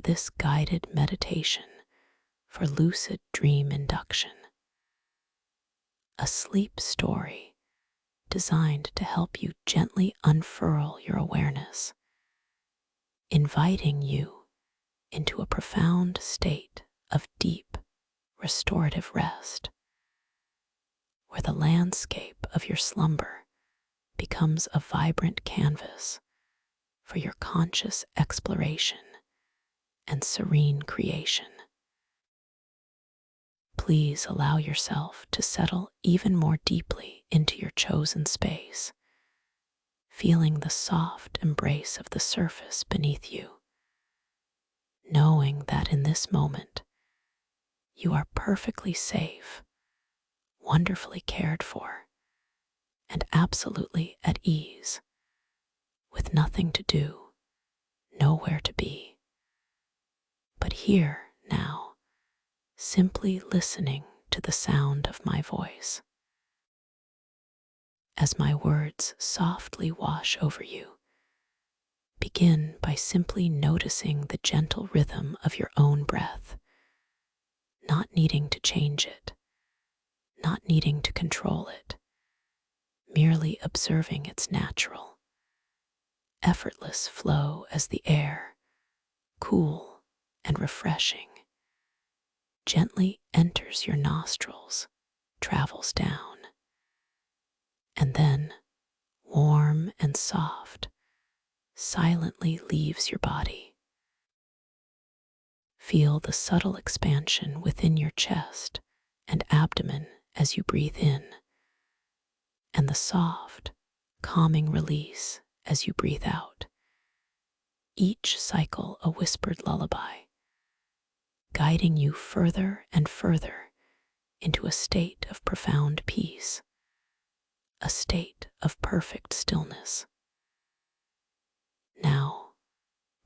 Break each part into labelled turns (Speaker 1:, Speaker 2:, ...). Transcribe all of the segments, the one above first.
Speaker 1: this guided meditation for lucid dream induction, a sleep story designed to help you gently unfurl your awareness, inviting you into a profound state of deep, restorative rest, where the landscape of your slumber becomes a vibrant canvas for your conscious exploration and serene creation. Please allow yourself to settle even more deeply into your chosen space, feeling the soft embrace of the surface beneath you, knowing that in this moment you are perfectly safe, wonderfully cared for, and absolutely at ease, with nothing to do, nowhere to be, but here now, simply listening to the sound of my voice. As my words softly wash over you, begin by simply noticing the gentle rhythm of your own breath, not needing to change it, not needing to control it, merely observing its natural, effortless flow as the air, cool and refreshing, gently enters your nostrils, travels down, and then, warm and soft, silently leaves your body. Feel the subtle expansion within your chest and abdomen as you breathe in, and the soft, calming release as you breathe out. Each cycle a whispered lullaby, guiding you further and further into a state of profound peace, a state of perfect stillness. Now,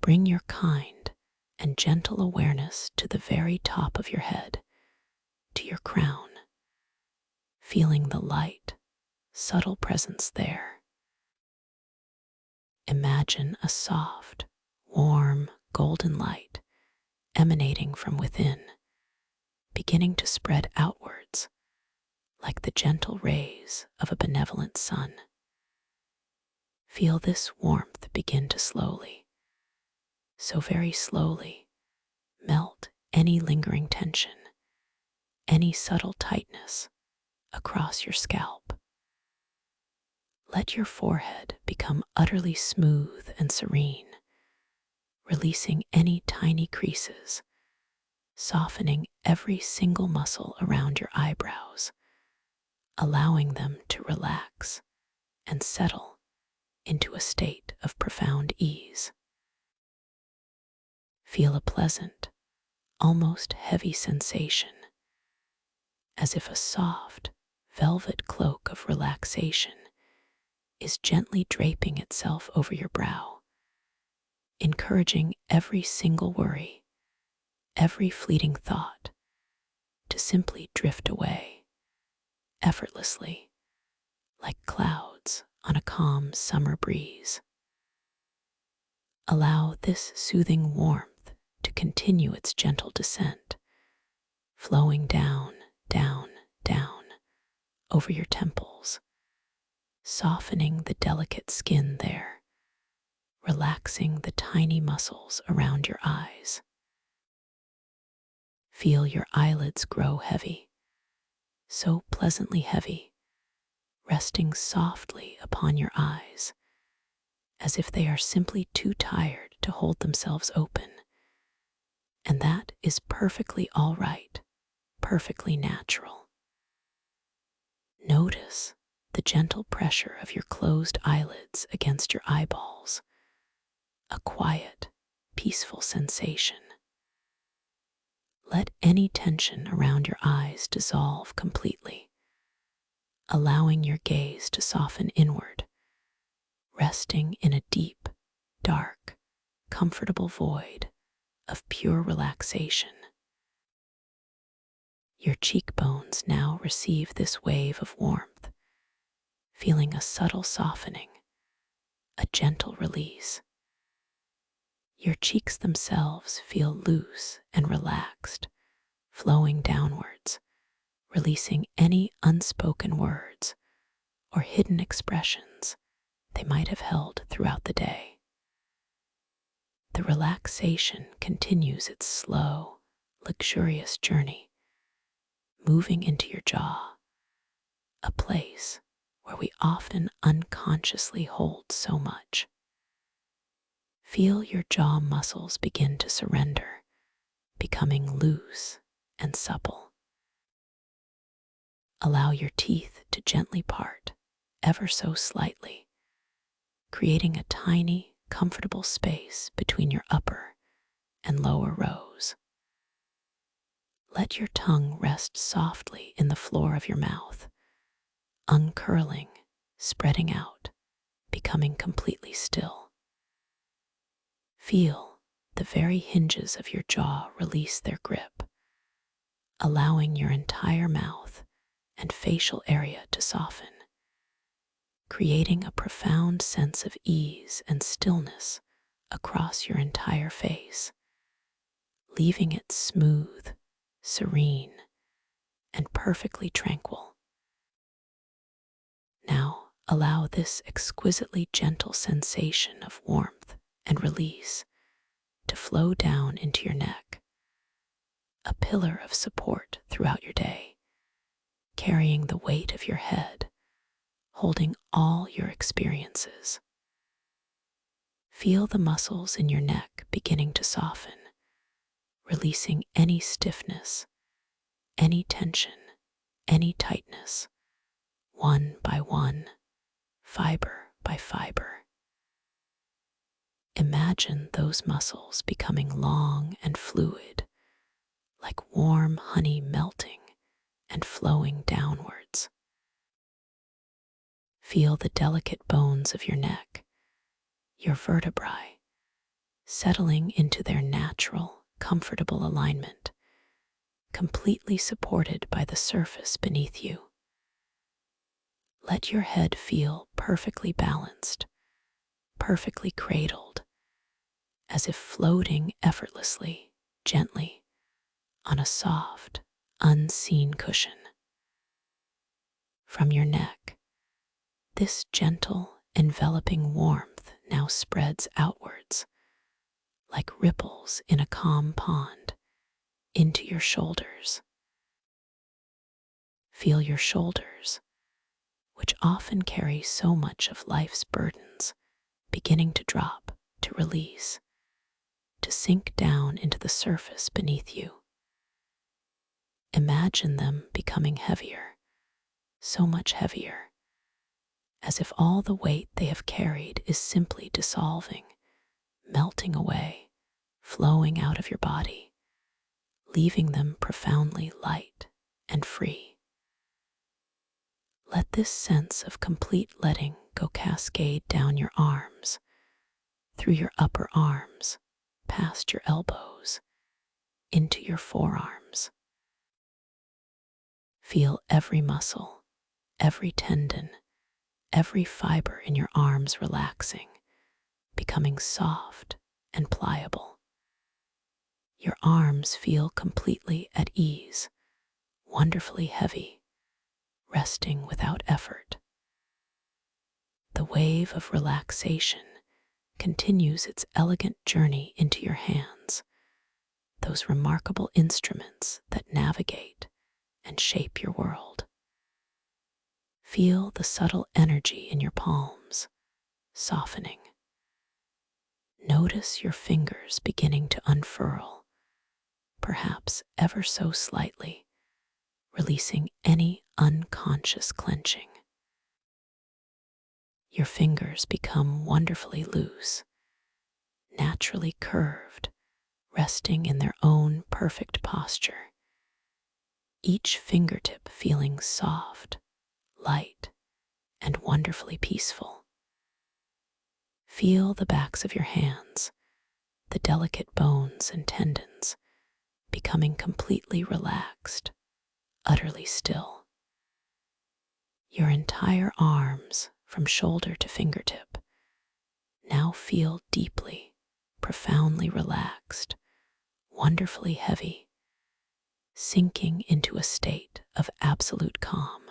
Speaker 1: bring your kind and gentle awareness to the very top of your head, to your crown, feeling the light, subtle presence there. Imagine a soft, warm, golden light emanating from within, beginning to spread outwards like the gentle rays of a benevolent sun. Feel this warmth begin to slowly, so very slowly, melt any lingering tension, any subtle tightness across your scalp. Let your forehead become utterly smooth and serene, releasing any tiny creases, softening every single muscle around your eyebrows, allowing them to relax and settle into a state of profound ease. Feel a pleasant, almost heavy sensation, as if a soft, velvet cloak of relaxation is gently draping itself over your brow, encouraging every single worry, every fleeting thought to simply drift away, effortlessly, like clouds on a calm summer breeze. Allow this soothing warmth to continue its gentle descent, flowing down, down, down over your temples, softening the delicate skin there, relaxing the tiny muscles around your eyes. Feel your eyelids grow heavy, so pleasantly heavy, resting softly upon your eyes, as if they are simply too tired to hold themselves open. And that is perfectly all right, perfectly natural. Notice the gentle pressure of your closed eyelids against your eyeballs, a quiet, peaceful sensation. Let any tension around your eyes dissolve completely, allowing your gaze to soften inward, resting in a deep, dark, comfortable void of pure relaxation. Your cheekbones now receive this wave of warmth, feeling a subtle softening, a gentle release. Your cheeks themselves feel loose and relaxed, flowing downwards, releasing any unspoken words or hidden expressions they might have held throughout the day. The relaxation continues its slow, luxurious journey, moving into your jaw, a place where we often unconsciously hold so much. Feel your jaw muscles begin to surrender, becoming loose and supple. Allow your teeth to gently part, ever so slightly, creating a tiny, comfortable space between your upper and lower rows. Let your tongue rest softly in the floor of your mouth, uncurling, spreading out, becoming completely still. Feel the very hinges of your jaw release their grip, allowing your entire mouth and facial area to soften, creating a profound sense of ease and stillness across your entire face, leaving it smooth, serene, and perfectly tranquil. Now, allow this exquisitely gentle sensation of warmth and release to flow down into your neck, a pillar of support throughout your day, carrying the weight of your head, holding all your experiences. Feel the muscles in your neck beginning to soften, releasing any stiffness, any tension, any tightness, one by one, fiber by fiber. Imagine those muscles becoming long and fluid, like warm honey melting and flowing downwards. Feel the delicate bones of your neck, your vertebrae, settling into their natural, comfortable alignment, completely supported by the surface beneath you. Let your head feel perfectly balanced, perfectly cradled, as if floating effortlessly, gently, on a soft, unseen cushion. From your neck, this gentle, enveloping warmth now spreads outwards, like ripples in a calm pond, into your shoulders. Feel your shoulders, which often carry so much of life's burdens, beginning to drop, to release, to sink down into the surface beneath you. Imagine them becoming heavier, so much heavier, as if all the weight they have carried is simply dissolving, melting away, flowing out of your body, leaving them profoundly light and free. Let this sense of complete letting go cascade down your arms, through your upper arms, past your elbows, into your forearms. Feel every muscle, every tendon, every fiber in your arms relaxing, becoming soft and pliable. Your arms feel completely at ease, wonderfully heavy, resting without effort. The wave of relaxation continues its elegant journey into your hands, those remarkable instruments that navigate and shape your world. Feel the subtle energy in your palms, softening. Notice your fingers beginning to unfurl, perhaps ever so slightly, releasing any unconscious clenching. Your fingers become wonderfully loose, naturally curved, resting in their own perfect posture, each fingertip feeling soft, light, and wonderfully peaceful. Feel the backs of your hands, the delicate bones and tendons, becoming completely relaxed, utterly still. Your entire arms, from shoulder to fingertip, now feel deeply, profoundly relaxed, wonderfully heavy, sinking into a state of absolute calm.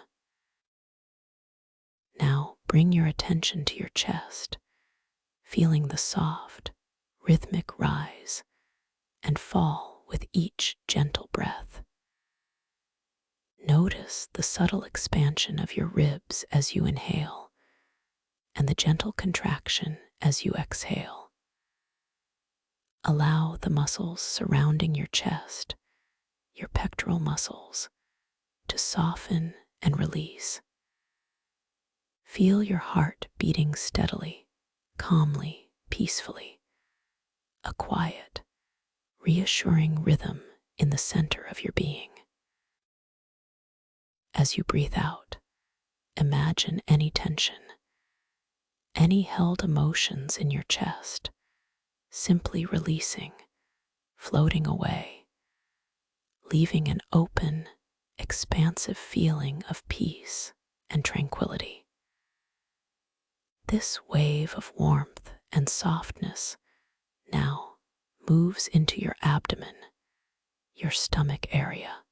Speaker 1: Now bring your attention to your chest, feeling the soft, rhythmic rise and fall with each gentle breath. Notice the subtle expansion of your ribs as you inhale and the gentle contraction as you exhale. Allow the muscles surrounding your chest, your pectoral muscles, to soften and release. Feel your heart beating steadily, calmly, peacefully, a quiet, reassuring rhythm in the center of your being. As you breathe out, imagine any tension, any held emotions in your chest, simply releasing, floating away, leaving an open, expansive feeling of peace and tranquility. This wave of warmth and softness now moves into your abdomen, your stomach area.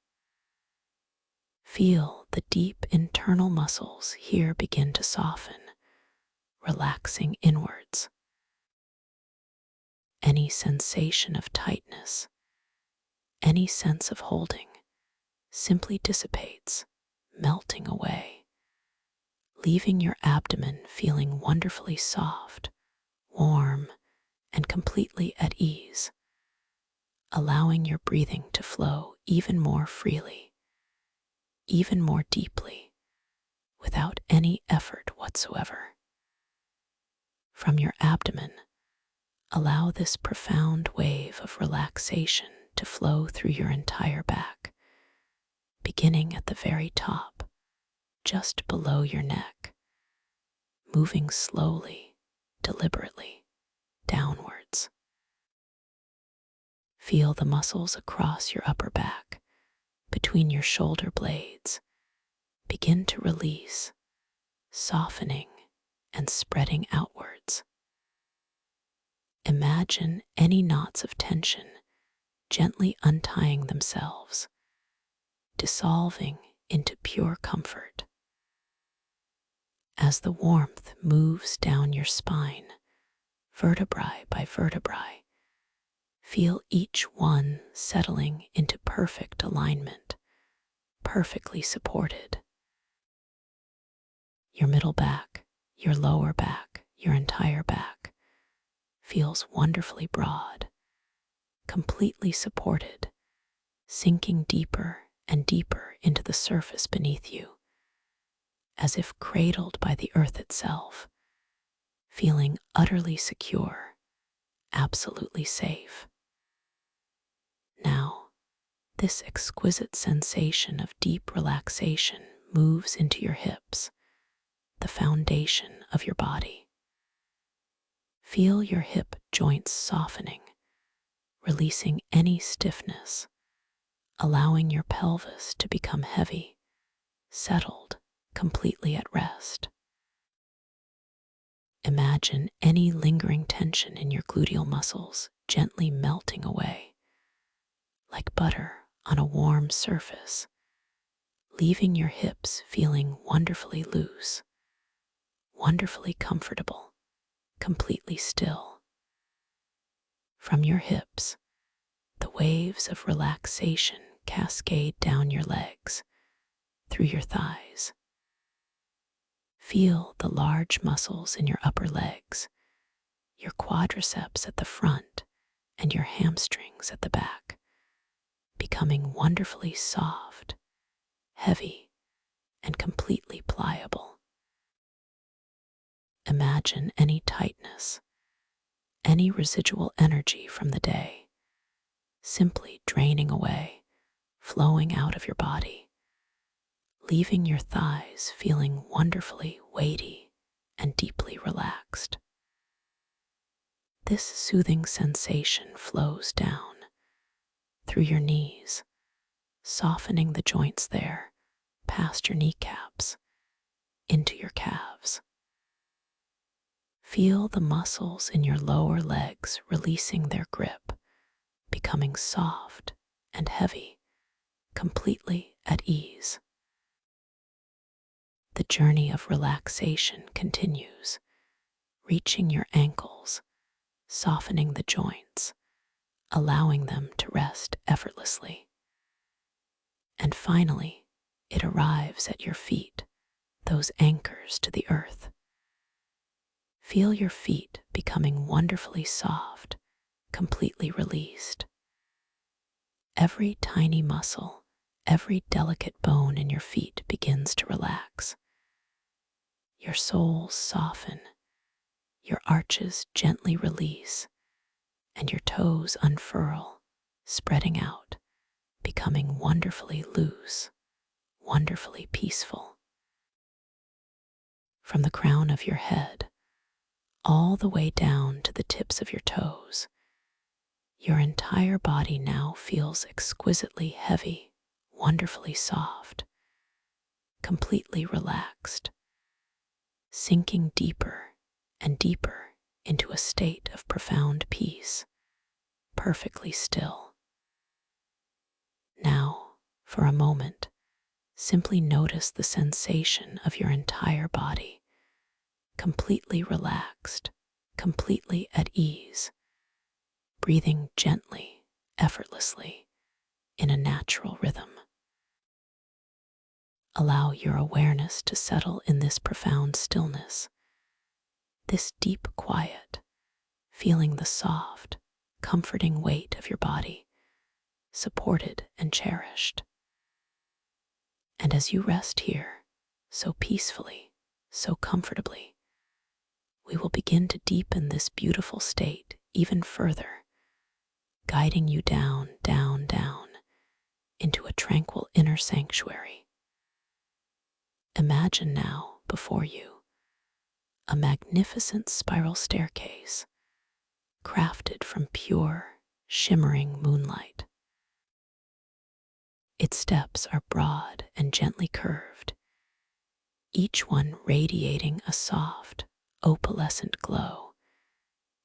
Speaker 1: Feel the deep internal muscles here begin to soften, relaxing inwards. Any sensation of tightness, any sense of holding, simply dissipates, melting away, leaving your abdomen feeling wonderfully soft, warm, and completely at ease, allowing your breathing to flow even more freely, even more deeply, without any effort whatsoever. From your abdomen, allow this profound wave of relaxation to flow through your entire back, beginning at the very top, just below your neck, moving slowly, deliberately, downwards. Feel the muscles across your upper back, between your shoulder blades, begin to release, softening and spreading outwards. Imagine any knots of tension gently untying themselves, dissolving into pure comfort. As the warmth moves down your spine, vertebrae by vertebrae, feel each one settling into perfect alignment, perfectly supported. Your middle back, your lower back, your entire back feels wonderfully broad, completely supported, sinking deeper and deeper into the surface beneath you, as if cradled by the earth itself, feeling utterly secure, absolutely safe. Now, this exquisite sensation of deep relaxation moves into your hips, the foundation of your body. Feel your hip joints softening, releasing any stiffness, allowing your pelvis to become heavy, settled, completely at rest. Imagine any lingering tension in your gluteal muscles gently melting away, like butter on a warm surface, leaving your hips feeling wonderfully loose, wonderfully comfortable, completely still. From your hips, the waves of relaxation cascade down your legs, through your thighs. Feel the large muscles in your upper legs, your quadriceps at the front, and your hamstrings at the back, becoming wonderfully soft, heavy, and completely pliable. Imagine any tightness, any residual energy from the day, simply draining away, flowing out of your body, leaving your thighs feeling wonderfully weighty and deeply relaxed. This soothing sensation flows down through your knees, softening the joints there, past your kneecaps, into your calves. Feel the muscles in your lower legs releasing their grip, becoming soft and heavy, completely at ease. The journey of relaxation continues, reaching your ankles, softening the joints, allowing them to rest effortlessly. And finally, it arrives at your feet, those anchors to the earth. Feel your feet becoming wonderfully soft, completely released. Every tiny muscle, every delicate bone in your feet begins to relax. Your soles soften, your arches gently release, and your toes unfurl, spreading out, becoming wonderfully loose, wonderfully peaceful. From the crown of your head, all the way down to the tips of your toes, your entire body now feels exquisitely heavy, wonderfully soft, completely relaxed, sinking deeper and deeper into a state of profound peace, perfectly still. Now, for a moment, simply notice the sensation of your entire body, completely relaxed, completely at ease, breathing gently, effortlessly, in a natural rhythm. Allow your awareness to settle in this profound stillness, this deep quiet, feeling the soft, comforting weight of your body, supported and cherished. And as you rest here, so peacefully, so comfortably, we will begin to deepen this beautiful state even further, guiding you down, down, down into a tranquil inner sanctuary. Imagine now before you a magnificent spiral staircase crafted from pure, shimmering moonlight. Its steps are broad and gently curved, each one radiating a soft, opalescent glow,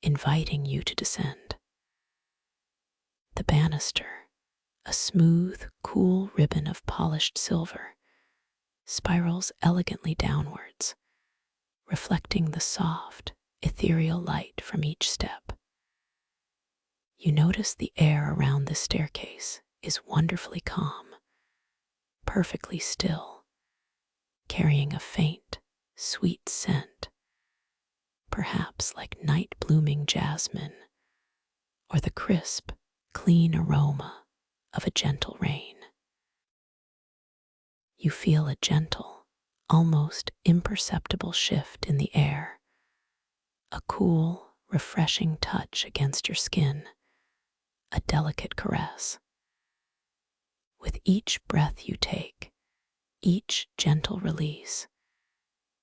Speaker 1: inviting you to descend. The banister, a smooth, cool ribbon of polished silver, spirals elegantly downwards, reflecting the soft, ethereal light from each step. You notice the air around the staircase is wonderfully calm, perfectly still, carrying a faint, sweet scent, perhaps like night-blooming jasmine, or the crisp, clean aroma of a gentle rain. You feel a gentle, almost imperceptible shift in the air, a cool, refreshing touch against your skin, a delicate caress. With each breath you take, each gentle release,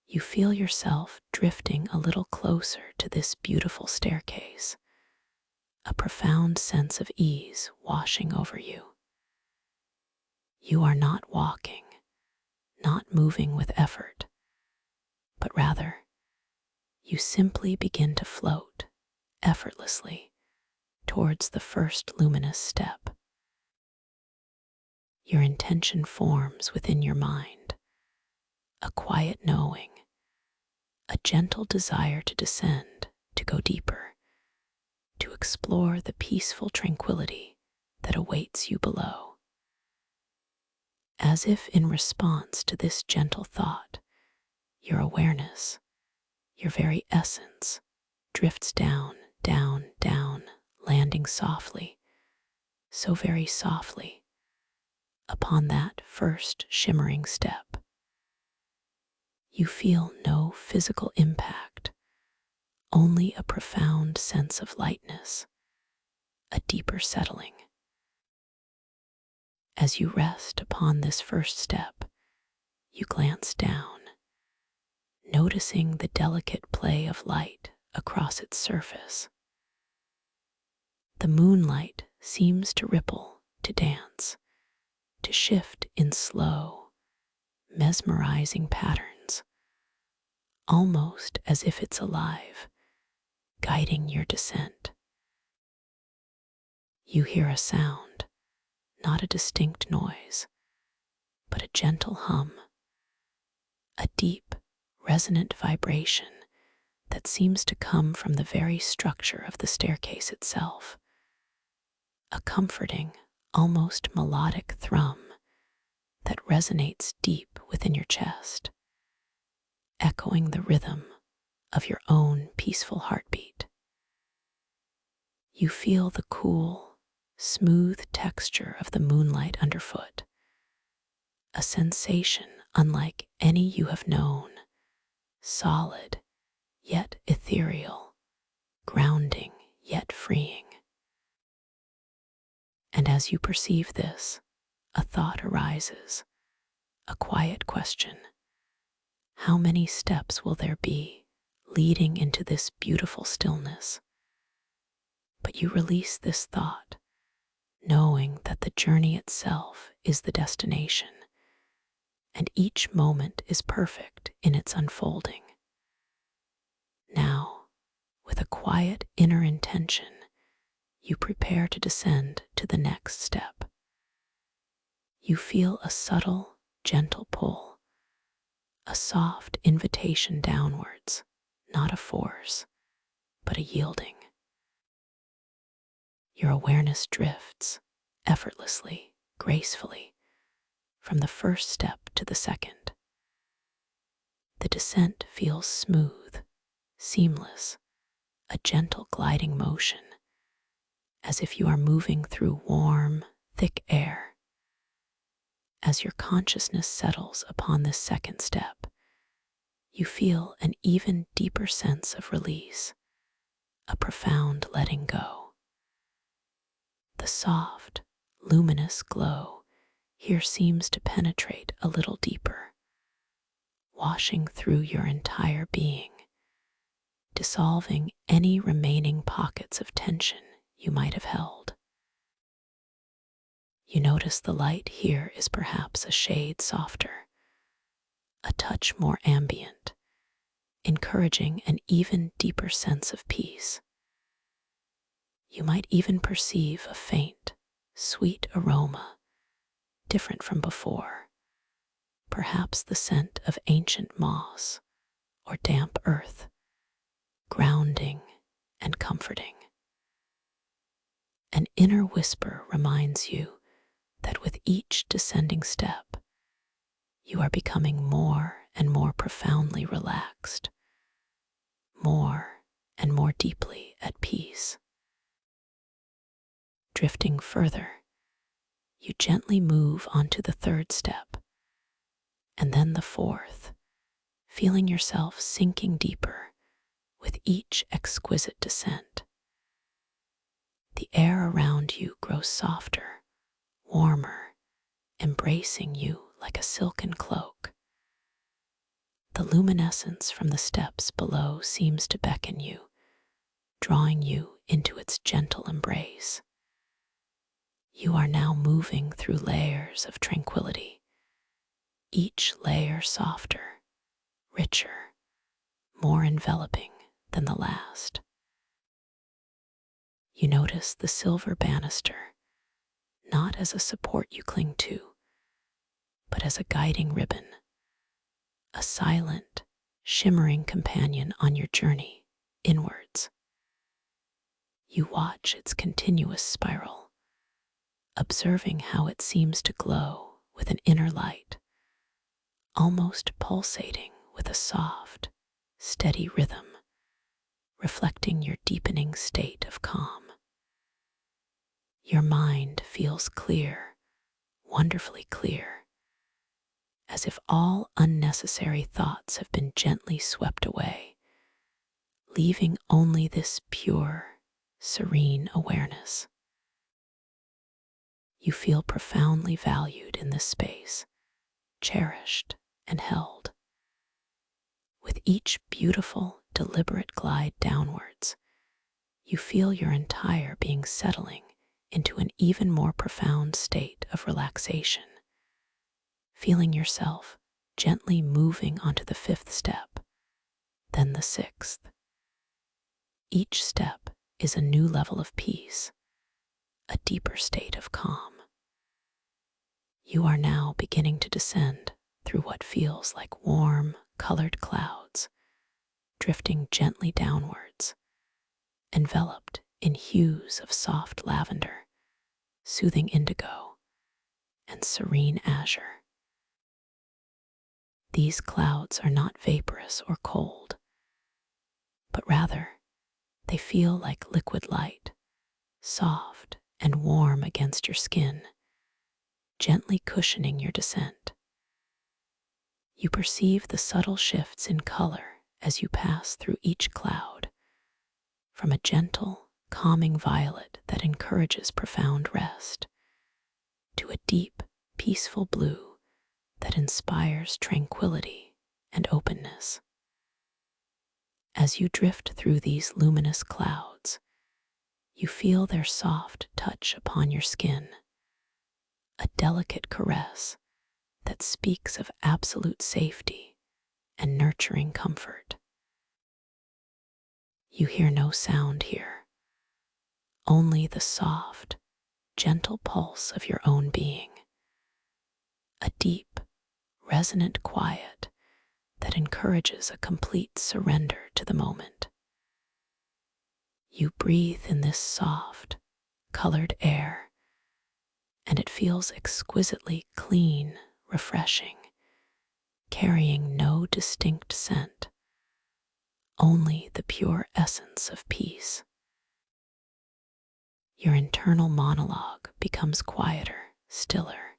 Speaker 1: you feel yourself drifting a little closer to this beautiful staircase, a profound sense of ease washing over you. You are not walking, not moving with effort, but rather, you simply begin to float effortlessly towards the first luminous step. Your intention forms within your mind, a quiet knowing, a gentle desire to descend, to go deeper, to explore the peaceful tranquility that awaits you below. As if in response to this gentle thought, your awareness, your very essence, drifts down, down, down, landing softly, so very softly, upon that first shimmering step. You feel no physical impact, only a profound sense of lightness, a deeper settling. As you rest upon this first step, you glance down, noticing the delicate play of light across its surface. The moonlight seems to ripple, to dance, to shift in slow, mesmerizing patterns, almost as if it's alive, guiding your descent. You hear a sound, not a distinct noise, but a gentle hum, a deep, resonant vibration that seems to come from the very structure of the staircase itself. A comforting, almost melodic thrum that resonates deep within your chest, echoing the rhythm of your own peaceful heartbeat. You feel the cool, smooth texture of the moonlight underfoot, a sensation unlike any you have known, solid yet ethereal, grounding yet freeing. And as you perceive this, a thought arises, a quiet question. How many steps will there be leading into this beautiful stillness? But you release this thought, knowing that the journey itself is the destination, and each moment is perfect in its unfolding. Now, with a quiet inner intention, you prepare to descend to the next step. You feel a subtle, gentle pull, a soft invitation downwards, not a force, but a yielding. Your awareness drifts effortlessly, gracefully, from the first step to the second. The descent feels smooth, seamless, a gentle gliding motion, as if you are moving through warm, thick air. As your consciousness settles upon this second step, you feel an even deeper sense of release, a profound letting go. The soft, luminous glow here seems to penetrate a little deeper, washing through your entire being, dissolving any remaining pockets of tension you might have held. You notice the light here is perhaps a shade softer, a touch more ambient, encouraging an even deeper sense of peace. You might even perceive a faint, sweet aroma, different from before, perhaps the scent of ancient moss or damp earth, grounding and comforting. An inner whisper reminds you that with each descending step, you are becoming more and more profoundly relaxed, more and more deeply at peace. Drifting further, you gently move onto the third step, and then the fourth, feeling yourself sinking deeper with each exquisite descent. The air around you grows softer, warmer, embracing you like a silken cloak. The luminescence from the steps below seems to beckon you, drawing you into its gentle embrace. You are now moving through layers of tranquility, each layer softer, richer, more enveloping than the last. You notice the silver banister, not as a support you cling to, but as a guiding ribbon, a silent, shimmering companion on your journey inwards. You watch its continuous spiral, observing how it seems to glow with an inner light, almost pulsating with a soft, steady rhythm, reflecting your deepening state of calm. Your mind feels clear, wonderfully clear, as if all unnecessary thoughts have been gently swept away, leaving only this pure, serene awareness. You feel profoundly valued in this space, cherished and held. With each beautiful, deliberate glide downwards, you feel your entire being settling into an even more profound state of relaxation, feeling yourself gently moving onto the fifth step, then the sixth. Each step is a new level of peace, a deeper state of calm. You are now beginning to descend through what feels like warm, colored clouds, drifting gently downwards, enveloped in hues of soft lavender, soothing indigo, and serene azure. These clouds are not vaporous or cold, but rather they feel like liquid light, soft and warm against your skin, gently cushioning your descent. You perceive the subtle shifts in color as you pass through each cloud, from a gentle, calming violet that encourages profound rest, to a deep, peaceful blue that inspires tranquility and openness. As you drift through these luminous clouds, you feel their soft touch upon your skin, a delicate caress that speaks of absolute safety and nurturing comfort. You hear no sound here, only the soft, gentle pulse of your own being, a deep, resonant quiet that encourages a complete surrender to the moment. You breathe in this soft, colored air, and it feels exquisitely clean, refreshing, carrying no distinct scent, only the pure essence of peace. Your internal monologue becomes quieter, stiller,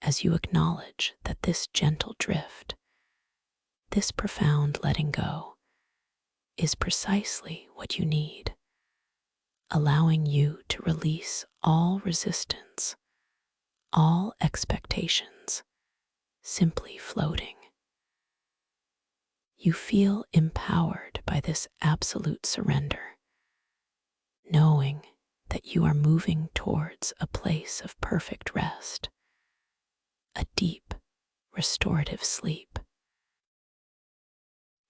Speaker 1: as you acknowledge that this gentle drift, this profound letting go, is precisely what you need, allowing you to release all resistance, all expectations, simply floating. You feel empowered by this absolute surrender, knowing that you are moving towards a place of perfect rest, a deep, restorative sleep.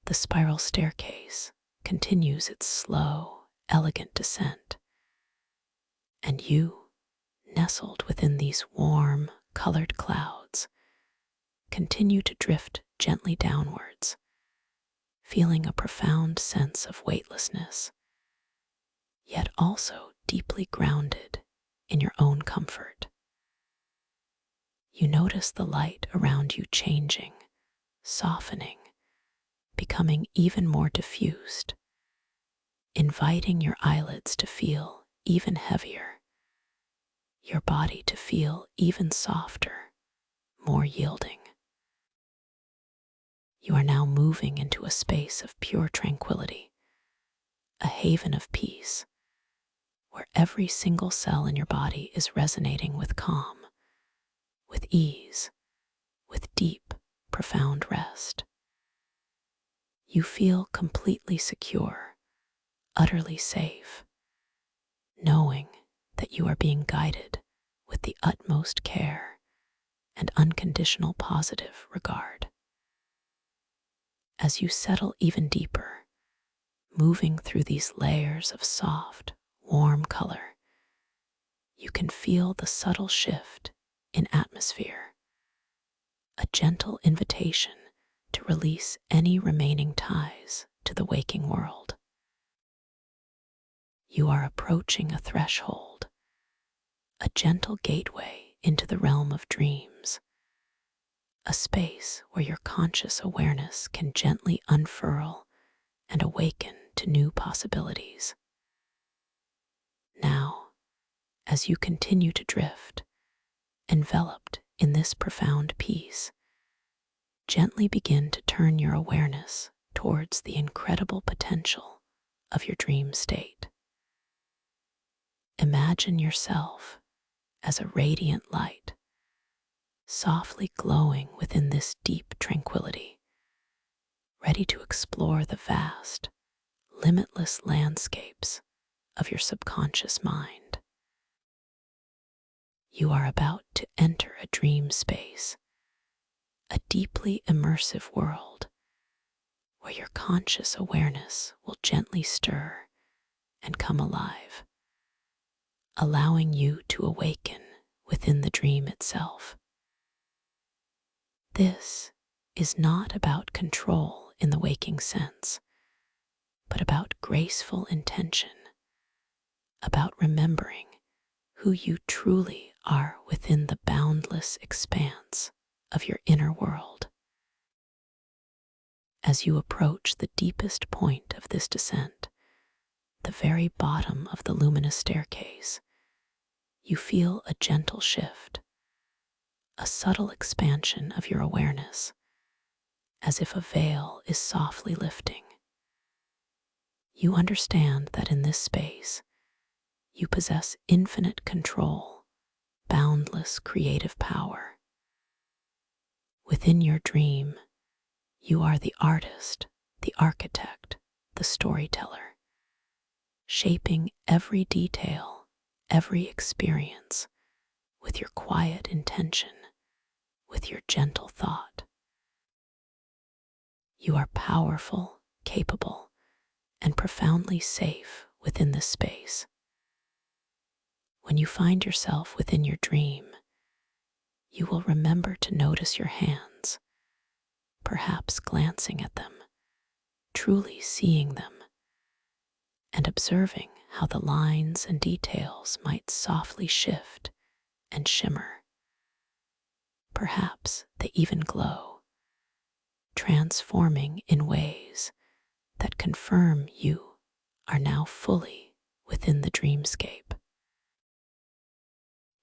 Speaker 1: The spiral staircase continues its slow, elegant descent, and you, nestled within these warm, colored clouds, continue to drift gently downwards, feeling a profound sense of weightlessness, yet also deeply grounded in your own comfort. You notice the light around you changing, softening, becoming even more diffused, inviting your eyelids to feel even heavier, your body to feel even softer, more yielding. You are now moving into a space of pure tranquility, a haven of peace, where every single cell in your body is resonating with calm, with ease, with deep, profound rest. You feel completely secure, utterly safe, knowing that you are being guided with the utmost care and unconditional positive regard. As you settle even deeper, moving through these layers of soft, warm color, you can feel the subtle shift in atmosphere, a gentle invitation to release any remaining ties to the waking world. You are approaching a threshold, a gentle gateway into the realm of dreams, a space where your conscious awareness can gently unfurl and awaken to new possibilities. Now, as you continue to drift, enveloped in this profound peace, gently begin to turn your awareness towards the incredible potential of your dream state. Imagine yourself as a radiant light, softly glowing within this deep tranquility, ready to explore the vast, limitless landscapes of your subconscious mind. You are about to enter a dream space, a deeply immersive world where your conscious awareness will gently stir and come alive, allowing you to awaken within the dream itself. This is not about control in the waking sense, but about graceful intention, about remembering who you truly are within the boundless expanse of your inner world. As you approach the deepest point of this descent, the very bottom of the luminous staircase, you feel a gentle shift, a subtle expansion of your awareness, as if a veil is softly lifting. You understand that in this space, you possess infinite control, boundless creative power. Within your dream, you are the artist, the architect, the storyteller, shaping every detail, every experience with your quiet intention, with your gentle thought. You are powerful, capable, and profoundly safe within this space. When you find yourself within your dream, you will remember to notice your hands, perhaps glancing at them, truly seeing them, and observing how the lines and details might softly shift and shimmer. Perhaps they even glow, transforming in ways that confirm you are now fully within the dreamscape.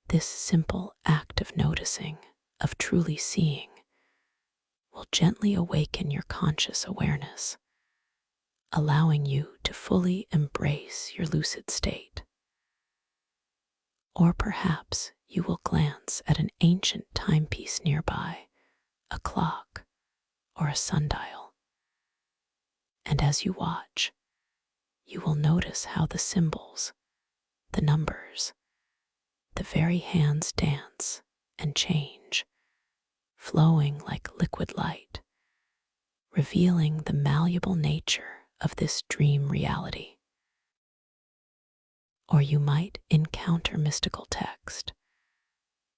Speaker 1: This simple act of noticing, of truly seeing, will gently awaken your conscious awareness, allowing you to fully embrace your lucid state. Or perhaps you will glance at an ancient timepiece nearby, a clock or a sundial. And as you watch, you will notice how the symbols, the numbers, the very hands dance and change, flowing like liquid light, revealing the malleable nature of this dream reality. Or you might encounter mystical text,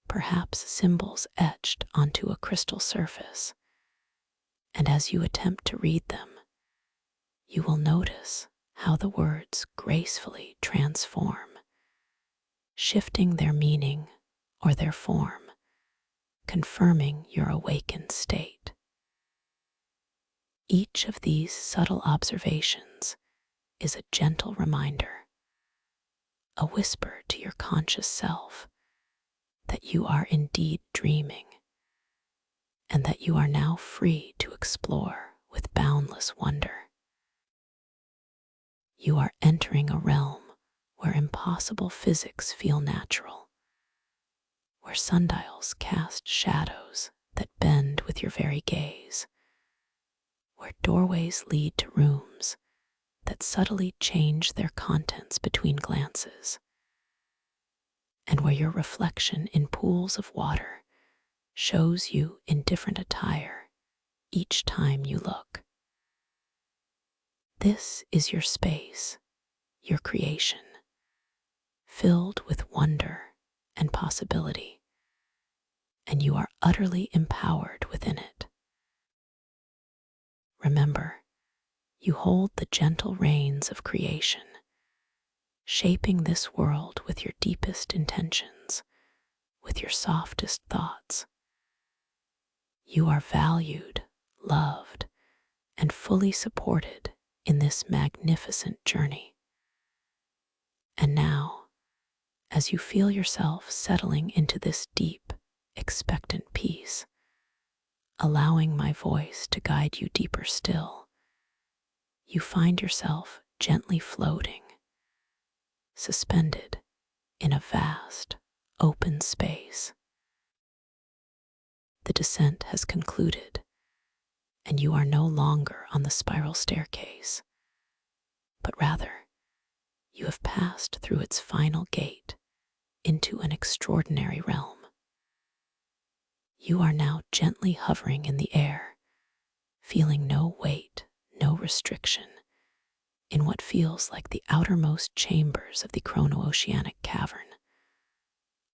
Speaker 1: perhaps symbols etched onto a crystal surface, and as you attempt to read them, you will notice how the words gracefully transform, shifting their meaning or their form, confirming your awakened state. Each of these subtle observations is a gentle reminder, a whisper to your conscious self that you are indeed dreaming, and that you are now free to explore with boundless wonder. You are entering a realm where impossible physics feel natural, where sundials cast shadows that bend with your very gaze, where doorways lead to rooms that subtly change their contents between glances, and where your reflection in pools of water shows you in different attire each time you look. This is your space, your creation, filled with wonder and possibility, and you are utterly empowered within it. Remember, you hold the gentle reins of creation, shaping this world with your deepest intentions, with your softest thoughts. You are valued, loved, and fully supported in this magnificent journey. And now, as you feel yourself settling into this deep, expectant peace, allowing my voice to guide you deeper still, you find yourself gently floating, suspended in a vast, open space. The descent has concluded, and you are no longer on the spiral staircase, but rather you have passed through its final gate into an extraordinary realm. You are now gently hovering in the air, feeling no weight, no restriction, in what feels like the outermost chambers of the chrono-oceanic cavern,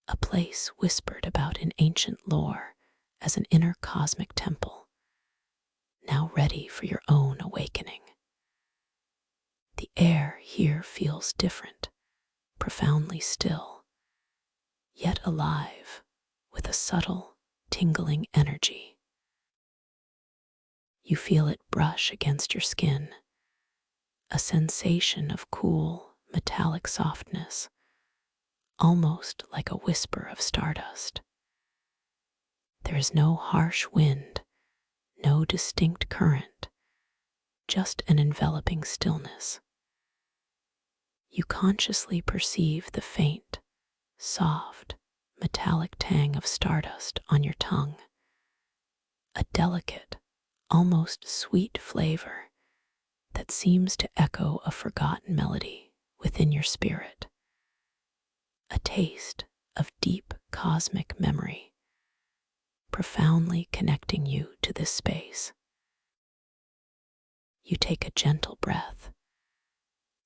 Speaker 1: a place whispered about in ancient lore as an inner cosmic temple, now ready for your own awakening. The air here feels different, profoundly still, yet alive with a subtle, tingling energy. You feel it brush against your skin, a sensation of cool, metallic softness, almost like a whisper of stardust. There is no harsh wind, no distinct current, just an enveloping stillness. You consciously perceive the faint, soft, metallic tang of stardust on your tongue, a delicate, almost sweet flavor that seems to echo a forgotten melody within your spirit, a taste of deep cosmic memory, profoundly connecting you to this space. You take a gentle breath,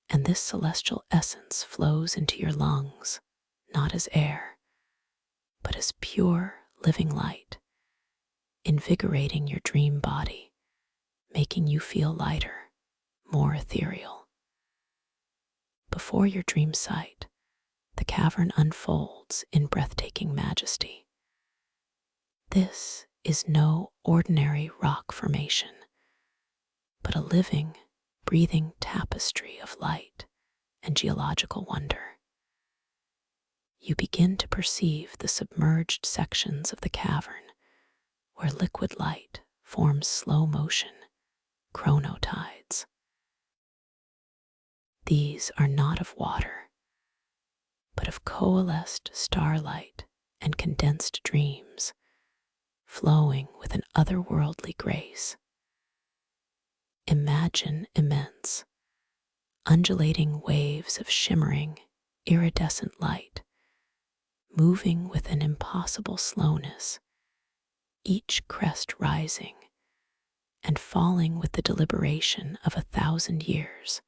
Speaker 1: and this celestial essence flows into your lungs, not as air, but as pure, living light, invigorating your dream body, making you feel lighter, more ethereal. Before your dream sight, the cavern unfolds in breathtaking majesty. This is no ordinary rock formation, but a living, breathing tapestry of light and geological wonder. You begin to perceive the submerged sections of the cavern where liquid light forms slow motion, chronotides. These are not of water, but of coalesced starlight and condensed dreams, flowing with an otherworldly grace. Imagine immense, undulating waves of shimmering, iridescent light, moving with an impossible slowness, each crest rising and falling with the deliberation of 1,000 years,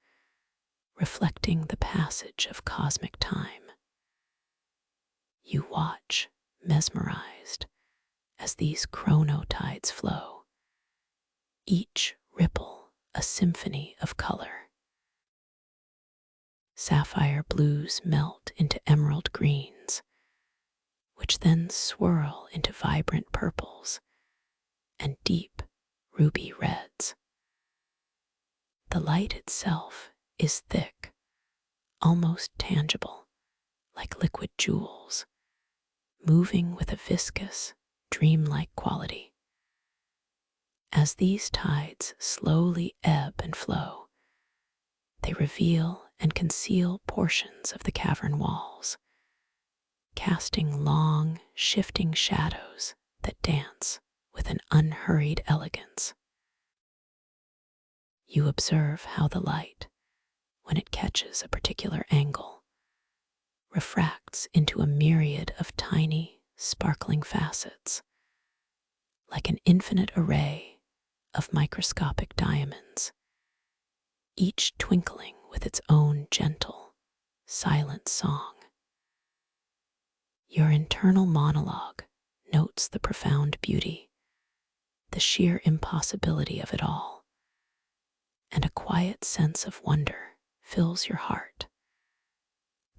Speaker 1: reflecting the passage of cosmic time. You watch, mesmerized, as these chronotides flow, each ripple a symphony of color. Sapphire blues melt into emerald greens, which then swirl into vibrant purples and deep ruby reds. The light itself is thick, almost tangible, like liquid jewels, moving with a viscous, dreamlike quality. As these tides slowly ebb and flow, they reveal and conceal portions of the cavern walls, casting long, shifting shadows that dance with an unhurried elegance. You observe how the light, when it catches a particular angle, refracts into a myriad of tiny, sparkling facets, like an infinite array of microscopic diamonds, each twinkling with its own gentle, silent song. Your internal monologue notes the profound beauty, the sheer impossibility of it all, and a quiet sense of wonder fills your heart,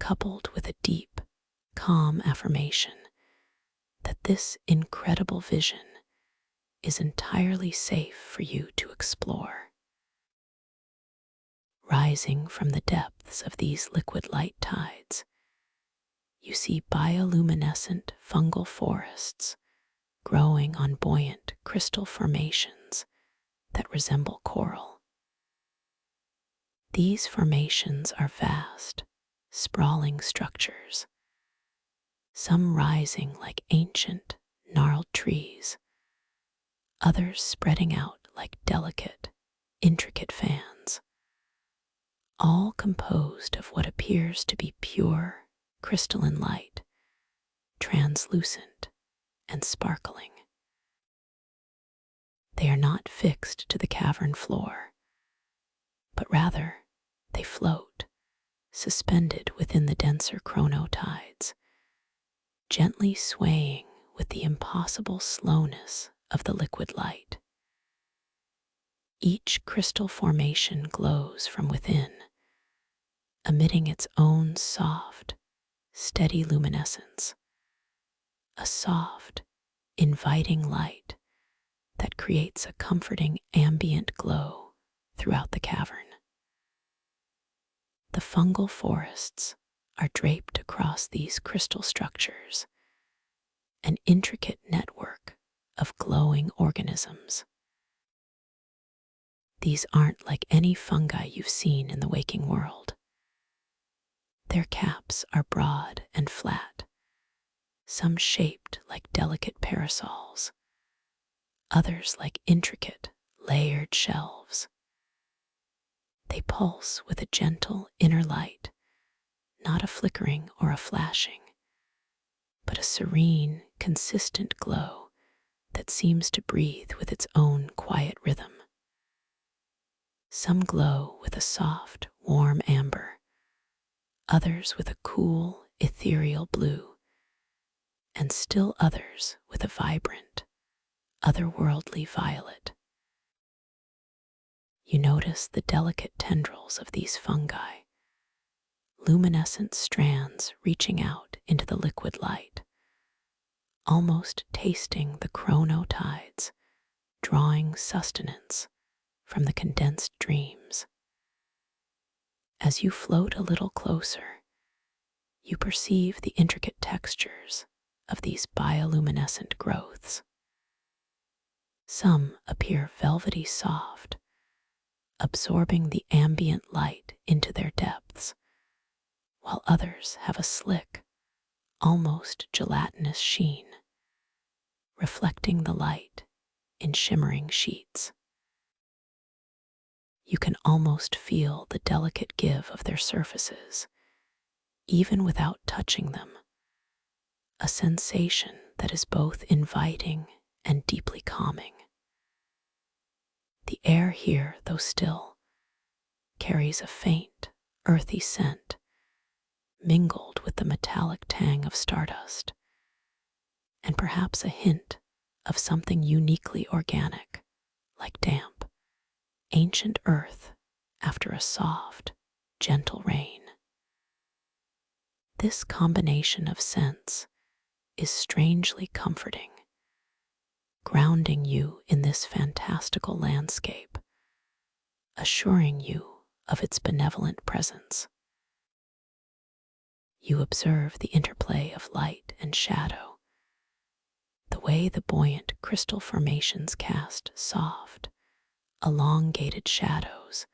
Speaker 1: coupled with a deep, calm affirmation that this incredible vision is entirely safe for you to explore. Rising from the depths of these liquid light tides, you see bioluminescent fungal forests growing on buoyant crystal formations that resemble coral. These formations are vast, sprawling structures, some rising like ancient, gnarled trees, others spreading out like delicate, intricate fans, all composed of what appears to be pure, crystalline light, translucent and sparkling. They are not fixed to the cavern floor, but rather they float, suspended within the denser chronotides, gently swaying with the impossible slowness of the liquid light. Each crystal formation glows from within, emitting its own soft, steady luminescence, a soft, inviting light that creates a comforting ambient glow throughout the cavern. The fungal forests are draped across these crystal structures, an intricate network of glowing organisms. These aren't like any fungi you've seen in the waking world. Their caps are broad and flat, some shaped like delicate parasols, others like intricate, layered shelves. They pulse with a gentle inner light, not a flickering or a flashing, but a serene, consistent glow that seems to breathe with its own quiet rhythm. Some glow with a soft, warm amber, others with a cool, ethereal blue, and still others with a vibrant, otherworldly violet. You notice the delicate tendrils of these fungi, luminescent strands reaching out into the liquid light, almost tasting the chronotides, drawing sustenance from the condensed dreams. As you float a little closer, you perceive the intricate textures of these bioluminescent growths. Some appear velvety soft, absorbing the ambient light into their depths, while others have a slick, almost gelatinous sheen, reflecting the light in shimmering sheets. You can almost feel the delicate give of their surfaces, even without touching them, a sensation that is both inviting and deeply calming. The air here, though still, carries a faint, earthy scent, mingled with the metallic tang of stardust, and perhaps a hint of something uniquely organic, like damp, ancient earth after a soft, gentle rain. This combination of scents is strangely comforting, grounding you in this fantastical landscape, assuring you of its benevolent presence. You observe the interplay of light and shadow, the way the buoyant crystal formations cast soft, elongated shadows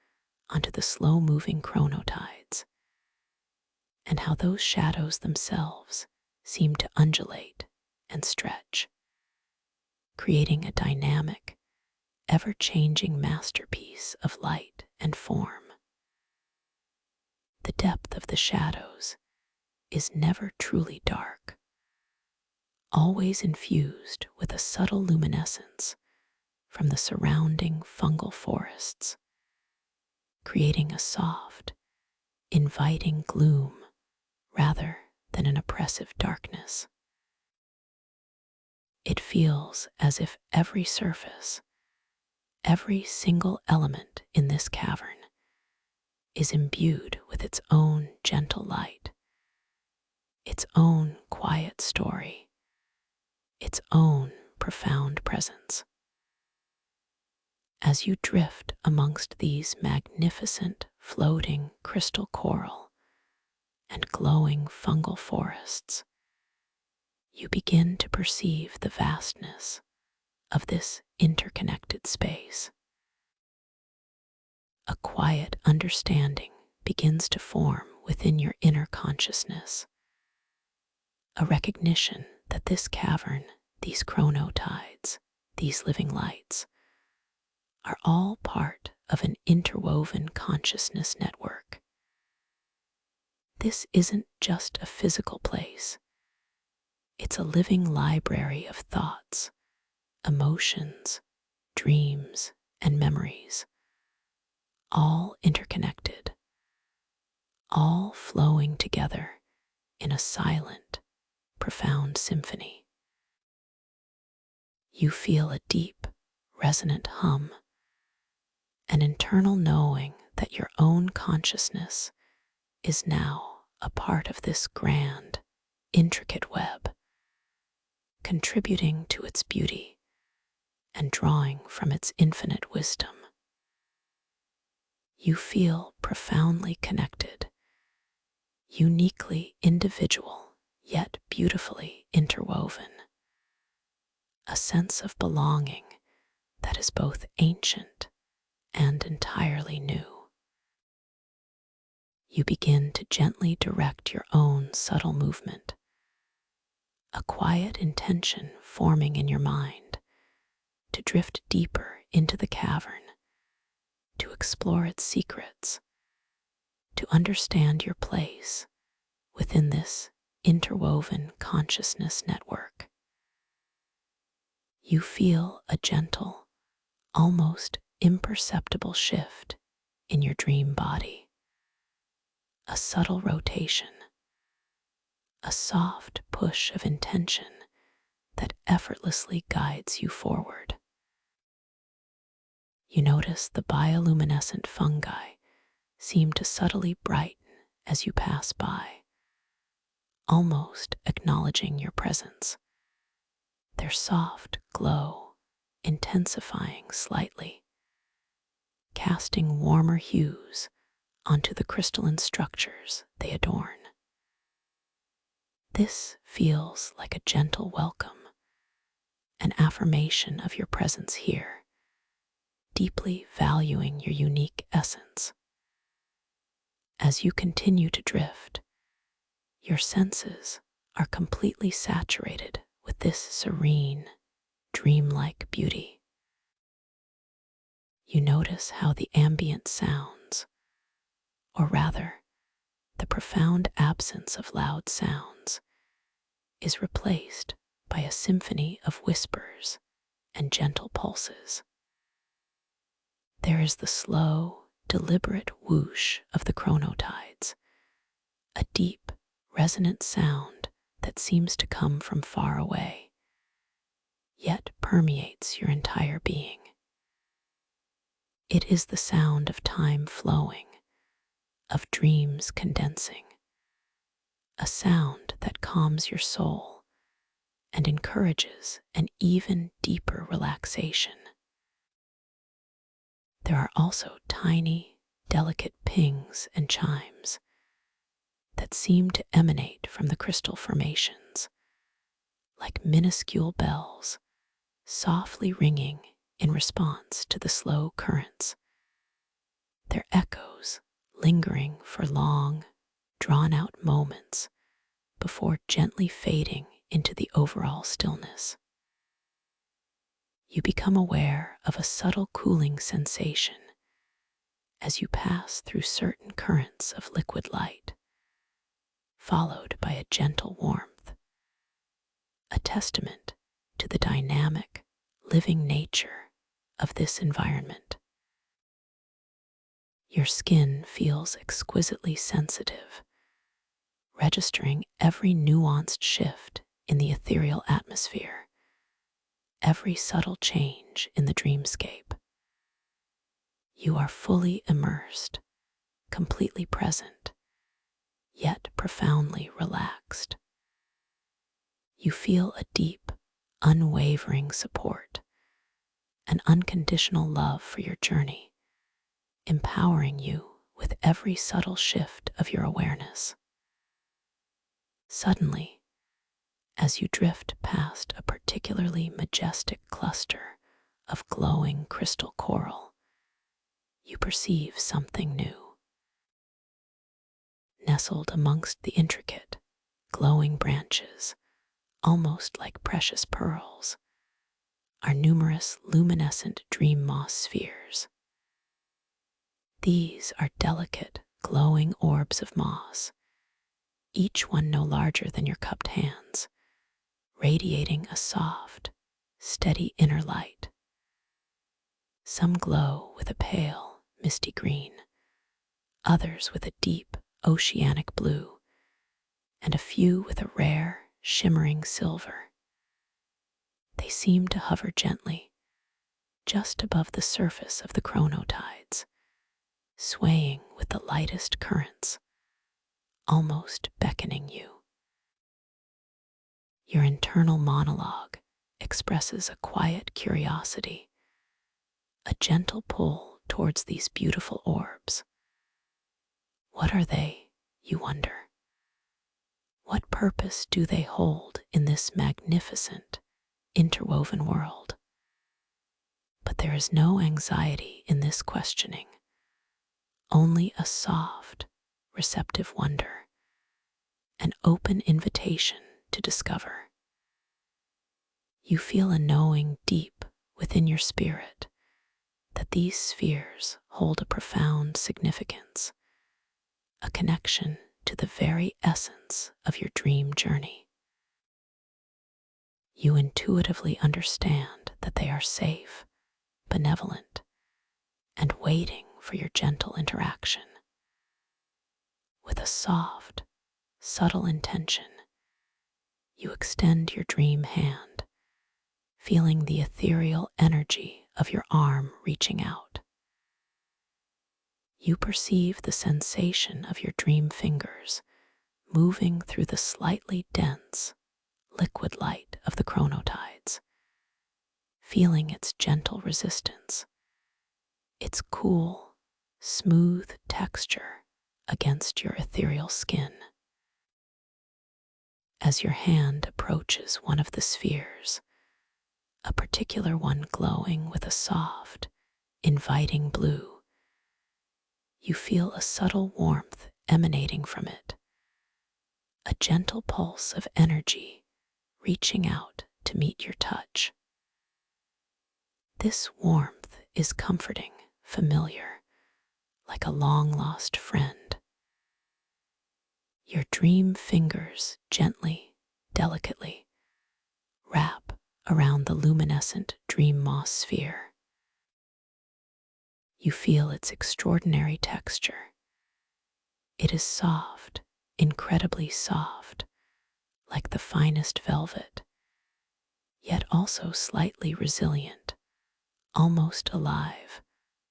Speaker 1: onto the slow-moving chronotides, and how those shadows themselves seem to undulate and stretch, creating a dynamic, ever-changing masterpiece of light and form. The depth of the shadows is never truly dark, always infused with a subtle luminescence from the surrounding fungal forests, creating a soft, inviting gloom rather than an oppressive darkness. It feels as if every surface, every single element in this cavern is imbued with its own gentle light, its own quiet story, its own profound presence. As you drift amongst these magnificent floating crystal coral and glowing fungal forests, you begin to perceive the vastness of this interconnected space. A quiet understanding begins to form within your inner consciousness, a recognition that this cavern, these chronotides, these living lights, are all part of an interwoven consciousness network. This isn't just a physical place. It's a living library of thoughts, emotions, dreams, and memories, all interconnected, all flowing together in a silent, profound symphony. You feel a deep, resonant hum, an internal knowing that your own consciousness is now a part of this grand, intricate web, contributing to its beauty and drawing from its infinite wisdom. You feel profoundly connected, uniquely individual, yet beautifully interwoven. A sense of belonging that is both ancient and entirely new. You begin to gently direct your own subtle movement, a quiet intention forming in your mind to drift deeper into the cavern, to explore its secrets, to understand your place within this interwoven consciousness network. You feel a gentle, almost imperceptible shift in your dream body, a subtle rotation, a soft push of intention that effortlessly guides you forward. You notice the bioluminescent fungi seem to subtly brighten as you pass by, almost acknowledging your presence, their soft glow intensifying slightly, casting warmer hues onto the crystalline structures they adorn. This feels like a gentle welcome, an affirmation of your presence here, deeply valuing your unique essence. As you continue to drift, your senses are completely saturated with this serene, dreamlike beauty. You notice how the ambient sounds, or rather, the profound absence of loud sounds, is replaced by a symphony of whispers and gentle pulses. There is the slow, deliberate whoosh of the chronotides, a deep, resonant sound that seems to come from far away, yet permeates your entire being. It is the sound of time flowing, of dreams condensing, a sound that calms your soul and encourages an even deeper relaxation. There are also tiny, delicate pings and chimes that seem to emanate from the crystal formations, like minuscule bells, softly ringing in response to the slow currents, their echoes lingering for long, drawn-out moments before gently fading into the overall stillness. You become aware of a subtle cooling sensation as you pass through certain currents of liquid light, followed by a gentle warmth, a testament to the dynamic, living nature of this environment. Your skin feels exquisitely sensitive, registering every nuanced shift in the ethereal atmosphere, every subtle change in the dreamscape. You are fully immersed, completely present, yet profoundly relaxed. You feel a deep, unwavering support, an unconditional love for your journey, empowering you with every subtle shift of your awareness. Suddenly, as you drift past a particularly majestic cluster of glowing crystal coral, you perceive something new. Nestled amongst the intricate, glowing branches, almost like precious pearls, are numerous luminescent dream moss spheres. These are delicate, glowing orbs of moss, each one no larger than your cupped hands, radiating a soft, steady inner light. Some glow with a pale, misty green, others with a deep oceanic blue, and a few with a rare, shimmering silver. They seem to hover gently, just above the surface of the chronotides, swaying with the lightest currents, almost beckoning you. Your internal monologue expresses a quiet curiosity, a gentle pull towards these beautiful orbs. What are they, you wonder? What purpose do they hold in this magnificent, interwoven world? But there is no anxiety in this questioning, only a soft, receptive wonder, an open invitation to discover. You feel a knowing deep within your spirit that these spheres hold a profound significance, a connection to the very essence of your dream journey. You intuitively understand that they are safe, benevolent, and waiting for your gentle interaction. With a soft, subtle intention, you extend your dream hand, feeling the ethereal energy of your arm reaching out. You perceive the sensation of your dream fingers moving through the slightly dense, liquid light of the chronotides, feeling its gentle resistance, its cool, smooth texture against your ethereal skin. As your hand approaches one of the spheres, a particular one glowing with a soft, inviting blue, you feel a subtle warmth emanating from it, a gentle pulse of energy reaching out to meet your touch. This warmth is comforting, familiar, like a long-lost friend. Your dream fingers gently, delicately, wrap around the luminescent dream moss sphere. You feel its extraordinary texture. It is soft, incredibly soft, like the finest velvet, yet also slightly resilient, almost alive,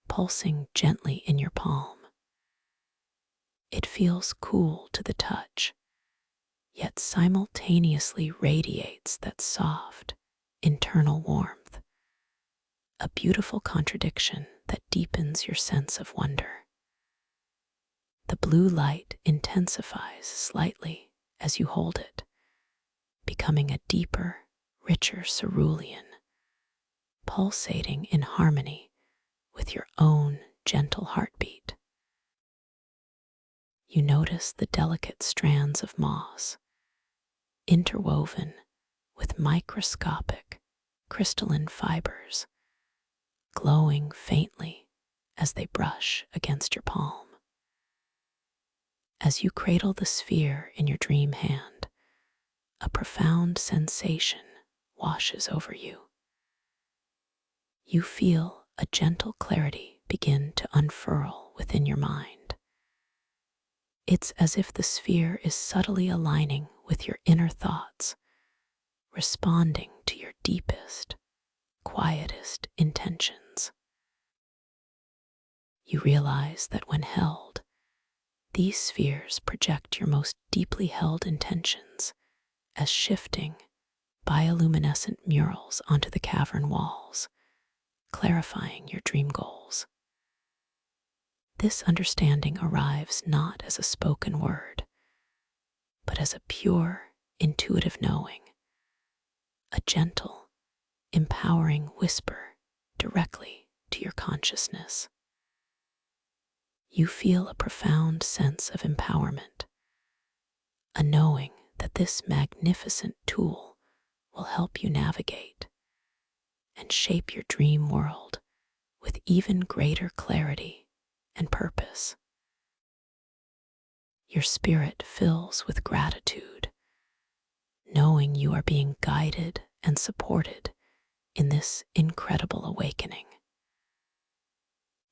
Speaker 1: pulsing gently in your palm. It feels cool to the touch, yet simultaneously radiates that soft, internal warmth, a beautiful contradiction that deepens your sense of wonder. The blue light intensifies slightly as you hold it, becoming a deeper, richer cerulean, pulsating in harmony with your own gentle heartbeat. You notice the delicate strands of moss, interwoven with microscopic, crystalline fibers, glowing faintly as they brush against your palm. As you cradle the sphere in your dream hand, a profound sensation washes over you. You feel a gentle clarity begin to unfurl within your mind. It's as if the sphere is subtly aligning with your inner thoughts, responding to your deepest, quietest intentions. You realize that when held, these spheres project your most deeply held intentions as shifting, bioluminescent murals onto the cavern walls, clarifying your dream goals. This understanding arrives not as a spoken word, but as a pure, intuitive knowing, a gentle, empowering whisper directly to your consciousness. You feel a profound sense of empowerment, a knowing that this magnificent tool will help you navigate and shape your dream world with even greater clarity and purpose. Your spirit fills with gratitude, knowing you are being guided and supported in this incredible awakening.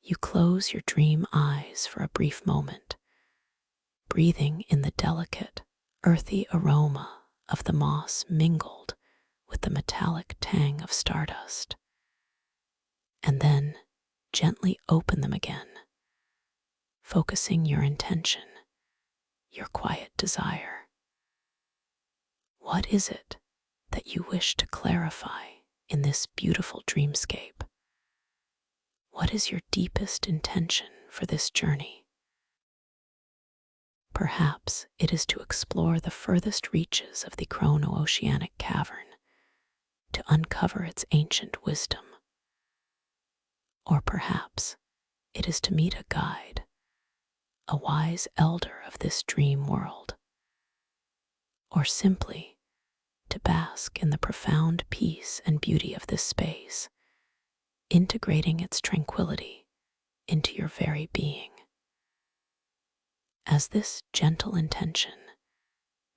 Speaker 1: You close your dream eyes for a brief moment, breathing in the delicate, earthy aroma of the moss mingled with the metallic tang of stardust. And then gently open them again, focusing your intention, your quiet desire. What is it that you wish to clarify in this beautiful dreamscape? What is your deepest intention for this journey? Perhaps it is to explore the furthest reaches of the chrono-oceanic cavern, to uncover its ancient wisdom. Or perhaps it is to meet a guide, a wise elder of this dream world. Or simply to bask in the profound peace and beauty of this space, integrating its tranquility into your very being. As this gentle intention,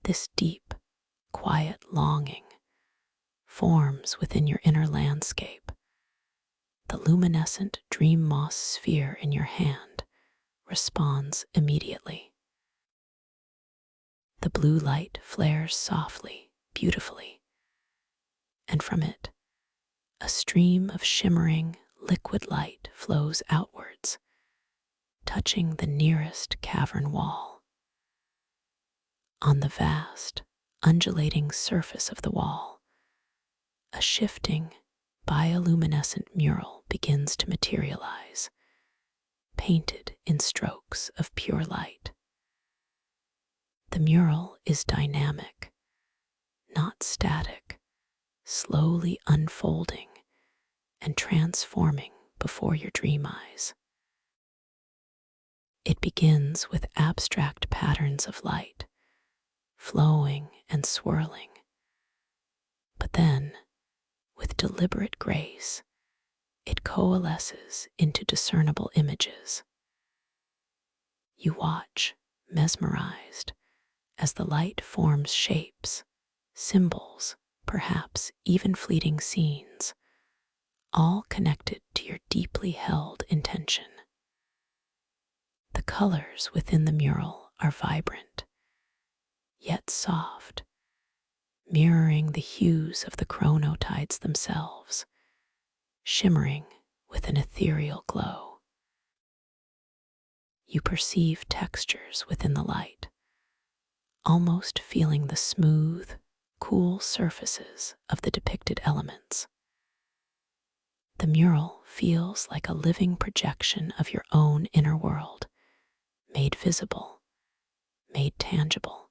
Speaker 1: this deep, quiet longing forms within your inner landscape, the luminescent dream moss sphere in your hand responds immediately. The blue light flares softly, beautifully, and from it, a stream of shimmering, liquid light flows outwards, touching the nearest cavern wall. On the vast, undulating surface of the wall, a shifting, bioluminescent mural begins to materialize, painted in strokes of pure light. The mural is dynamic, not static, slowly unfolding and transforming before your dream eyes. It begins with abstract patterns of light, flowing and swirling, but then, with deliberate grace, it coalesces into discernible images. You watch, mesmerized, as the light forms shapes, symbols, perhaps even fleeting scenes, all connected to your deeply held intention. The colors within the mural are vibrant, yet soft, mirroring the hues of the chronotides themselves, shimmering with an ethereal glow. You perceive textures within the light, almost feeling the smooth, cool surfaces of the depicted elements. The mural feels like a living projection of your own inner world, made visible, made tangible,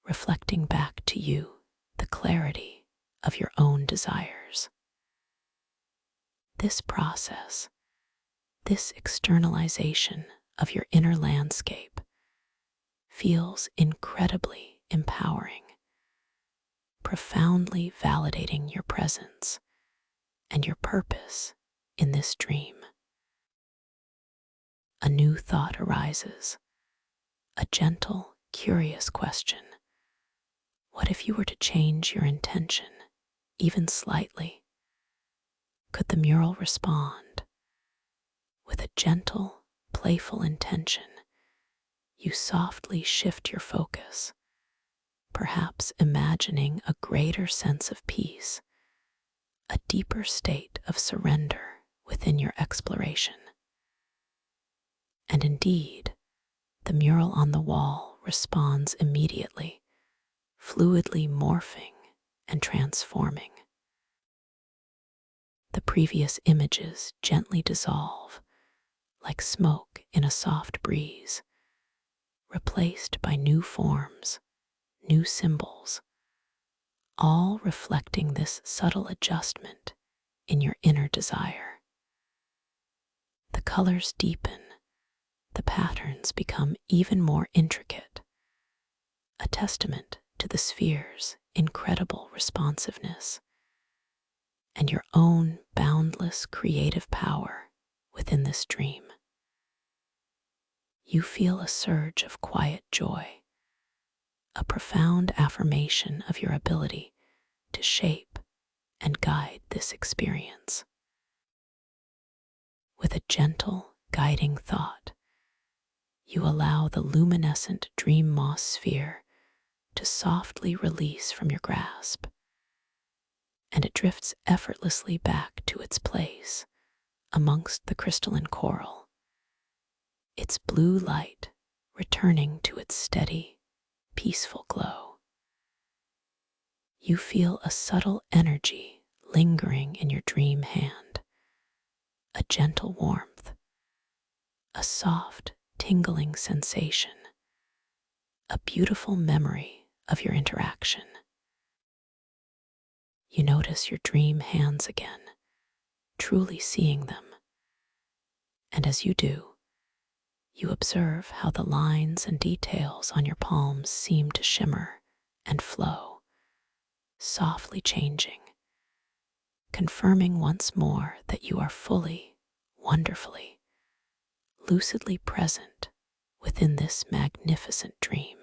Speaker 1: reflecting back to you the clarity of your own desires. This process, this externalization of your inner landscape, feels incredibly empowering, profoundly validating your presence and your purpose in this dream. A new thought arises, a gentle, curious question. What if you were to change your intention, even slightly? Could the mural respond? With a gentle, playful intention, you softly shift your focus, perhaps imagining a greater sense of peace, a deeper state of surrender within your exploration. And indeed, the mural on the wall responds immediately, fluidly morphing and transforming. The previous images gently dissolve, like smoke in a soft breeze, replaced by new forms, new symbols, all reflecting this subtle adjustment in your inner desire. The colors deepen, the patterns become even more intricate, a testament to the sphere's incredible responsiveness and your own boundless creative power within this dream. You feel a surge of quiet joy, a profound affirmation of your ability to shape and guide this experience. With a gentle, guiding thought, you allow the luminescent dream moss sphere to softly release from your grasp, and it drifts effortlessly back to its place amongst the crystalline coral, its blue light returning to its steady, peaceful glow. You feel a subtle energy lingering in your dream hand, a gentle warmth, a soft, tingling sensation, a beautiful memory of your interaction. You notice your dream hands again, truly seeing them. And as you do, you observe how the lines and details on your palms seem to shimmer and flow, softly changing, confirming once more that you are fully, wonderfully, lucidly present within this magnificent dream.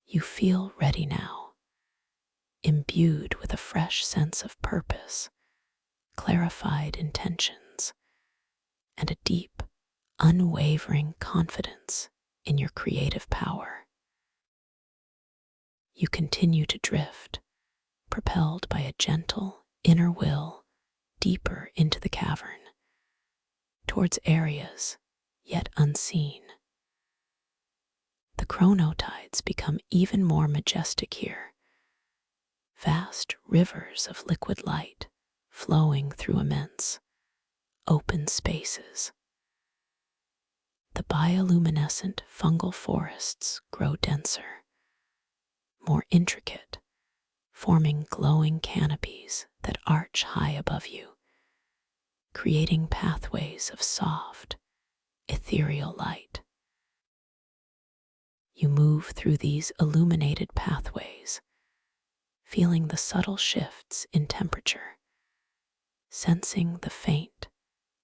Speaker 1: You feel ready now, imbued with a fresh sense of purpose, clarified intentions, and a deep, unwavering confidence in your creative power. You continue to drift, propelled by a gentle inner will deeper into the cavern, towards areas yet unseen. The chronotides become even more majestic here, vast rivers of liquid light flowing through immense, open spaces. The bioluminescent fungal forests grow denser, more intricate, forming glowing canopies that arch high above you, creating pathways of soft, ethereal light. You move through these illuminated pathways, feeling the subtle shifts in temperature, sensing the faint,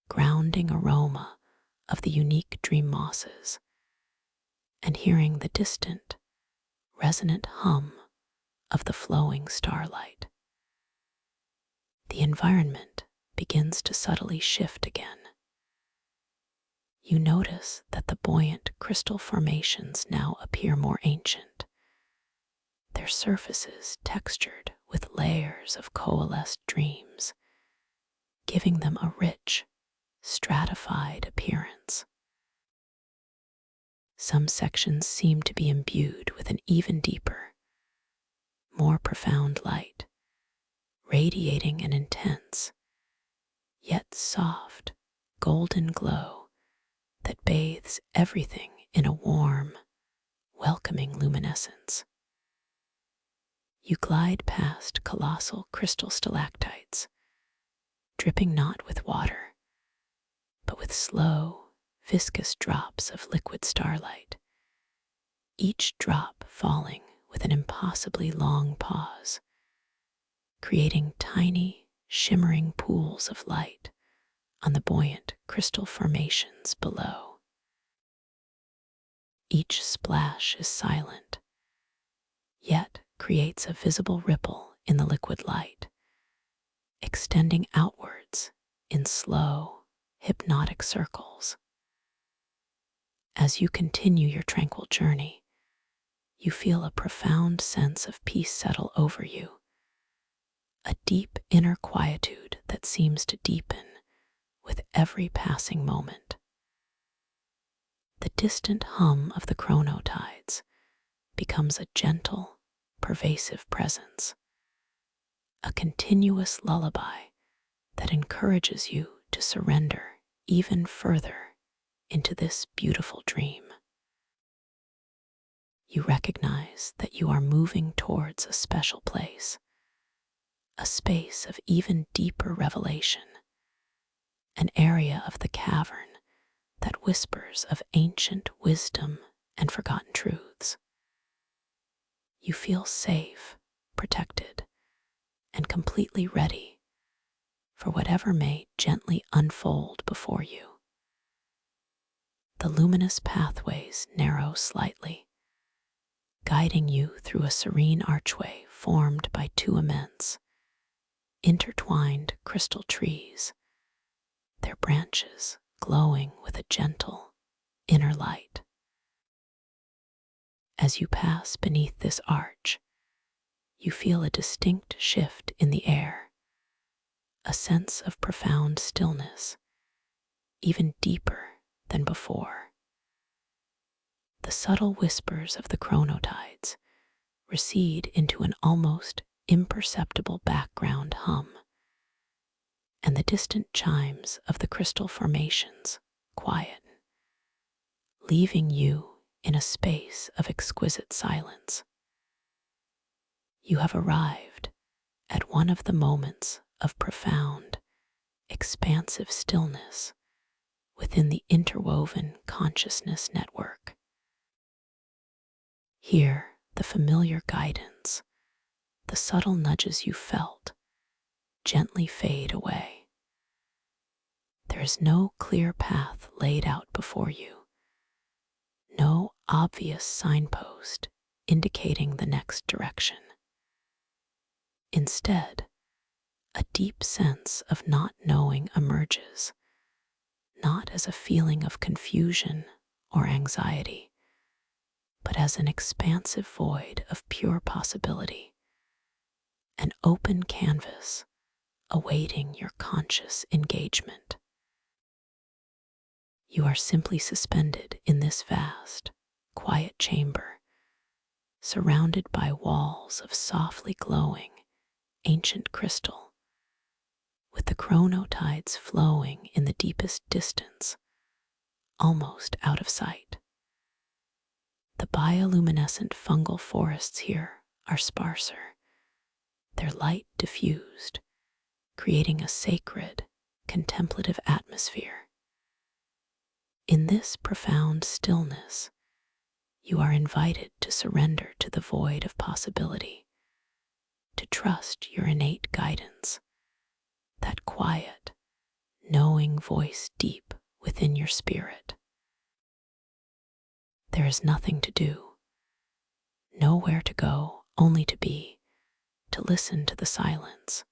Speaker 1: grounding aroma of the unique dream mosses, and hearing the distant, resonant hum of the flowing starlight. The environment begins to subtly shift again. You notice that the buoyant crystal formations now appear more ancient, their surfaces textured with layers of coalesced dreams, giving them a rich, stratified appearance. Some sections seem to be imbued with an even deeper, more profound light, radiating an intense, yet soft, golden glow that bathes everything in a warm, welcoming luminescence. You glide past colossal crystal stalactites, dripping not with water, but with slow, viscous drops of liquid starlight, each drop falling with an impossibly long pause, creating tiny, shimmering pools of light on the buoyant crystal formations below. Each splash is silent, yet creates a visible ripple in the liquid light, extending outwards in slow, hypnotic circles. As you continue your tranquil journey, you feel a profound sense of peace settle over you, a deep inner quietude that seems to deepen with every passing moment. The distant hum of the chronotides becomes a gentle, pervasive presence, a continuous lullaby that encourages you to surrender even further into this beautiful dream. You recognize that you are moving towards a special place, a space of even deeper revelation, an area of the cavern that whispers of ancient wisdom and forgotten truths. You feel safe, protected, and completely ready for whatever may gently unfold before you. The luminous pathways narrow slightly, guiding you through a serene archway formed by two immense, intertwined crystal trees their branches glowing with a gentle inner light. As you pass beneath this arch, you feel a distinct shift in the air, a sense of profound stillness, even deeper than before. The subtle whispers of the chronotides recede into an almost imperceptible background hum, and the distant chimes of the crystal formations quieten, leaving you in a space of exquisite silence. You have arrived at one of the moments of profound, expansive stillness within the interwoven consciousness network. Here, the familiar guidance, the subtle nudges you felt, gently fade away. There is no clear path laid out before you, no obvious signpost indicating the next direction. Instead, a deep sense of not knowing emerges, not as a feeling of confusion or anxiety, but as an expansive void of pure possibility, an open canvas awaiting your conscious engagement. You are simply suspended in this vast, quiet chamber, surrounded by walls of softly glowing, ancient crystal, with the chronotides flowing in the deepest distance, almost out of sight. The bioluminescent fungal forests here are sparser, their light diffused, creating a sacred, contemplative atmosphere. In this profound stillness, you are invited to surrender to the void of possibility, to trust your innate guidance, that quiet, knowing voice deep within your spirit. There is nothing to do, nowhere to go, only to be, to listen to the silence,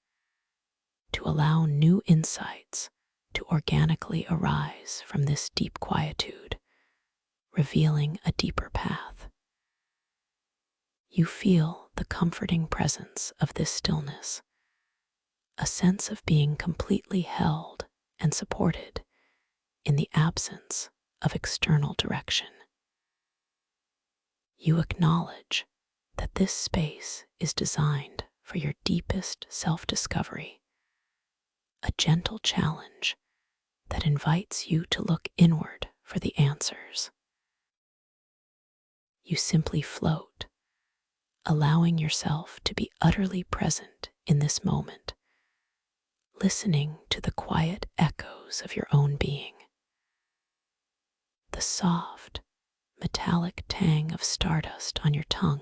Speaker 1: to allow new insights to organically arise from this deep quietude, revealing a deeper path. You feel the comforting presence of this stillness, a sense of being completely held and supported in the absence of external direction. You acknowledge that this space is designed for your deepest self-discovery, a gentle challenge that invites you to look inward for the answers. You simply float, allowing yourself to be utterly present in this moment, listening to the quiet echoes of your own being. The soft, metallic tang of stardust on your tongue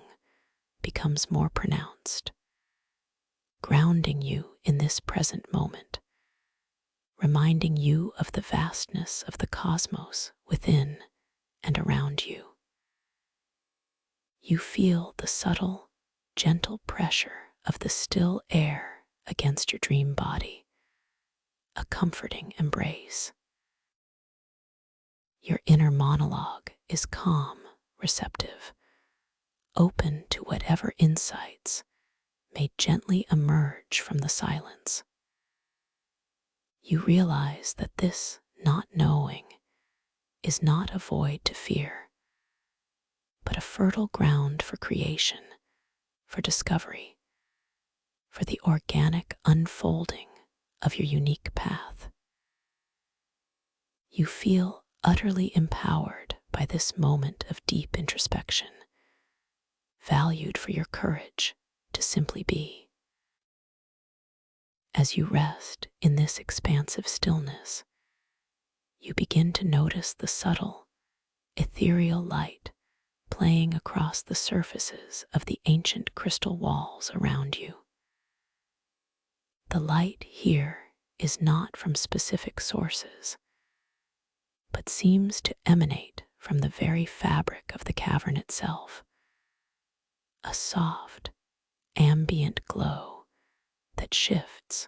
Speaker 1: becomes more pronounced, grounding you in this present moment, reminding you of the vastness of the cosmos within and around you. You feel the subtle, gentle pressure of the still air against your dream body, a comforting embrace. Your inner monologue is calm, receptive, open to whatever insights may gently emerge from the silence. You realize that this not knowing is not a void to fear, but a fertile ground for creation, for discovery, for the organic unfolding of your unique path. You feel utterly empowered by this moment of deep introspection, valued for your courage to simply be. As you rest in this expansive stillness, you begin to notice the subtle, ethereal light playing across the surfaces of the ancient crystal walls around you. The light here is not from specific sources, but seems to emanate from the very fabric of the cavern itself, a soft, ambient glow that shifts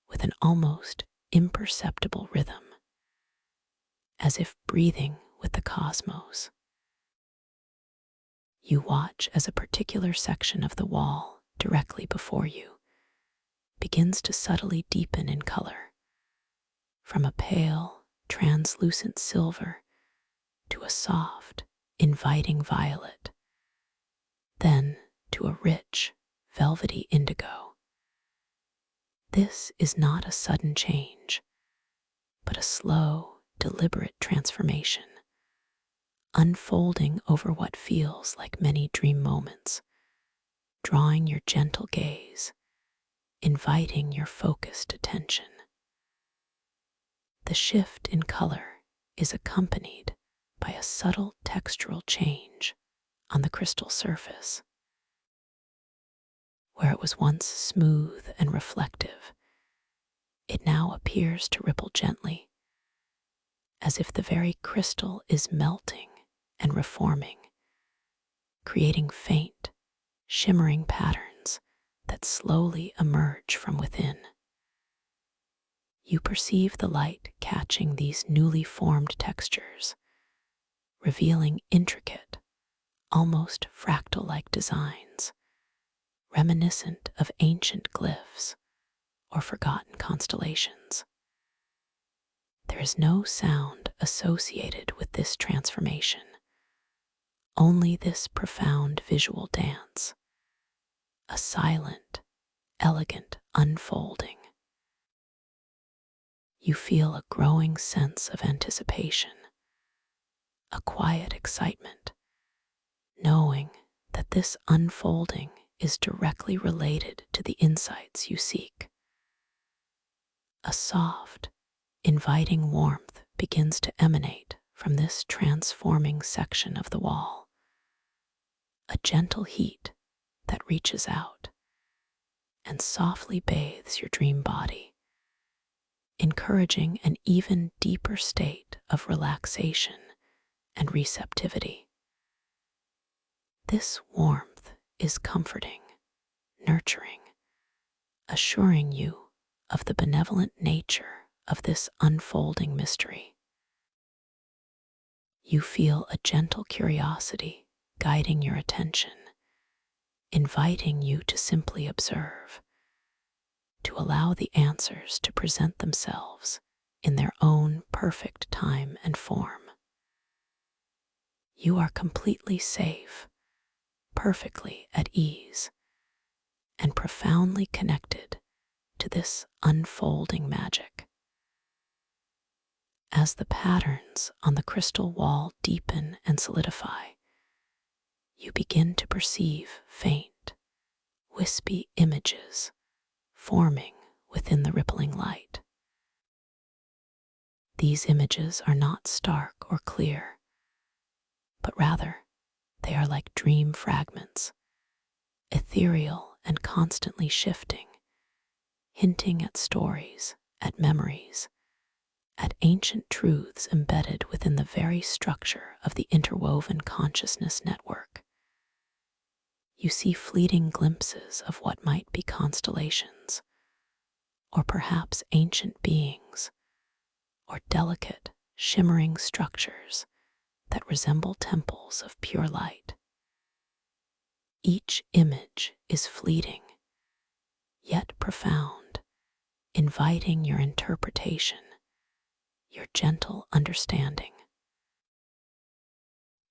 Speaker 1: with an almost imperceptible rhythm, as if breathing with the cosmos. You watch as a particular section of the wall directly before you begins to subtly deepen in color, from a pale, translucent silver to a soft, inviting violet, then to a rich, velvety indigo. This is not a sudden change, but a slow, deliberate transformation, unfolding over what feels like many dream moments, drawing your gentle gaze, inviting your focused attention. The shift in color is accompanied by a subtle textural change on the crystal surface. Where it was once smooth and reflective, it now appears to ripple gently, as if the very crystal is melting and reforming, creating faint, shimmering patterns that slowly emerge from within. You perceive the light catching these newly formed textures, revealing intricate, almost fractal-like designs, reminiscent of ancient glyphs or forgotten constellations. There is no sound associated with this transformation, only this profound visual dance, a silent, elegant unfolding. You feel a growing sense of anticipation, a quiet excitement, knowing that this unfolding is directly related to the insights you seek. A soft, inviting warmth begins to emanate from this transforming section of the wall, a gentle heat that reaches out and softly bathes your dream body, encouraging an even deeper state of relaxation and receptivity. This warmth is comforting, nurturing, assuring you of the benevolent nature of this unfolding mystery. You feel a gentle curiosity guiding your attention, inviting you to simply observe, to allow the answers to present themselves in their own perfect time and form. You are completely safe, perfectly at ease, and profoundly connected to this unfolding magic. As the patterns on the crystal wall deepen and solidify, you begin to perceive faint, wispy images forming within the rippling light. These images are not stark or clear, but rather they are like dream fragments, ethereal and constantly shifting, hinting at stories, at memories, at ancient truths embedded within the very structure of the interwoven consciousness network. You see fleeting glimpses of what might be constellations, or perhaps ancient beings, or delicate, shimmering structures that resemble temples of pure light. Each image is fleeting, yet profound, inviting your interpretation, your gentle understanding.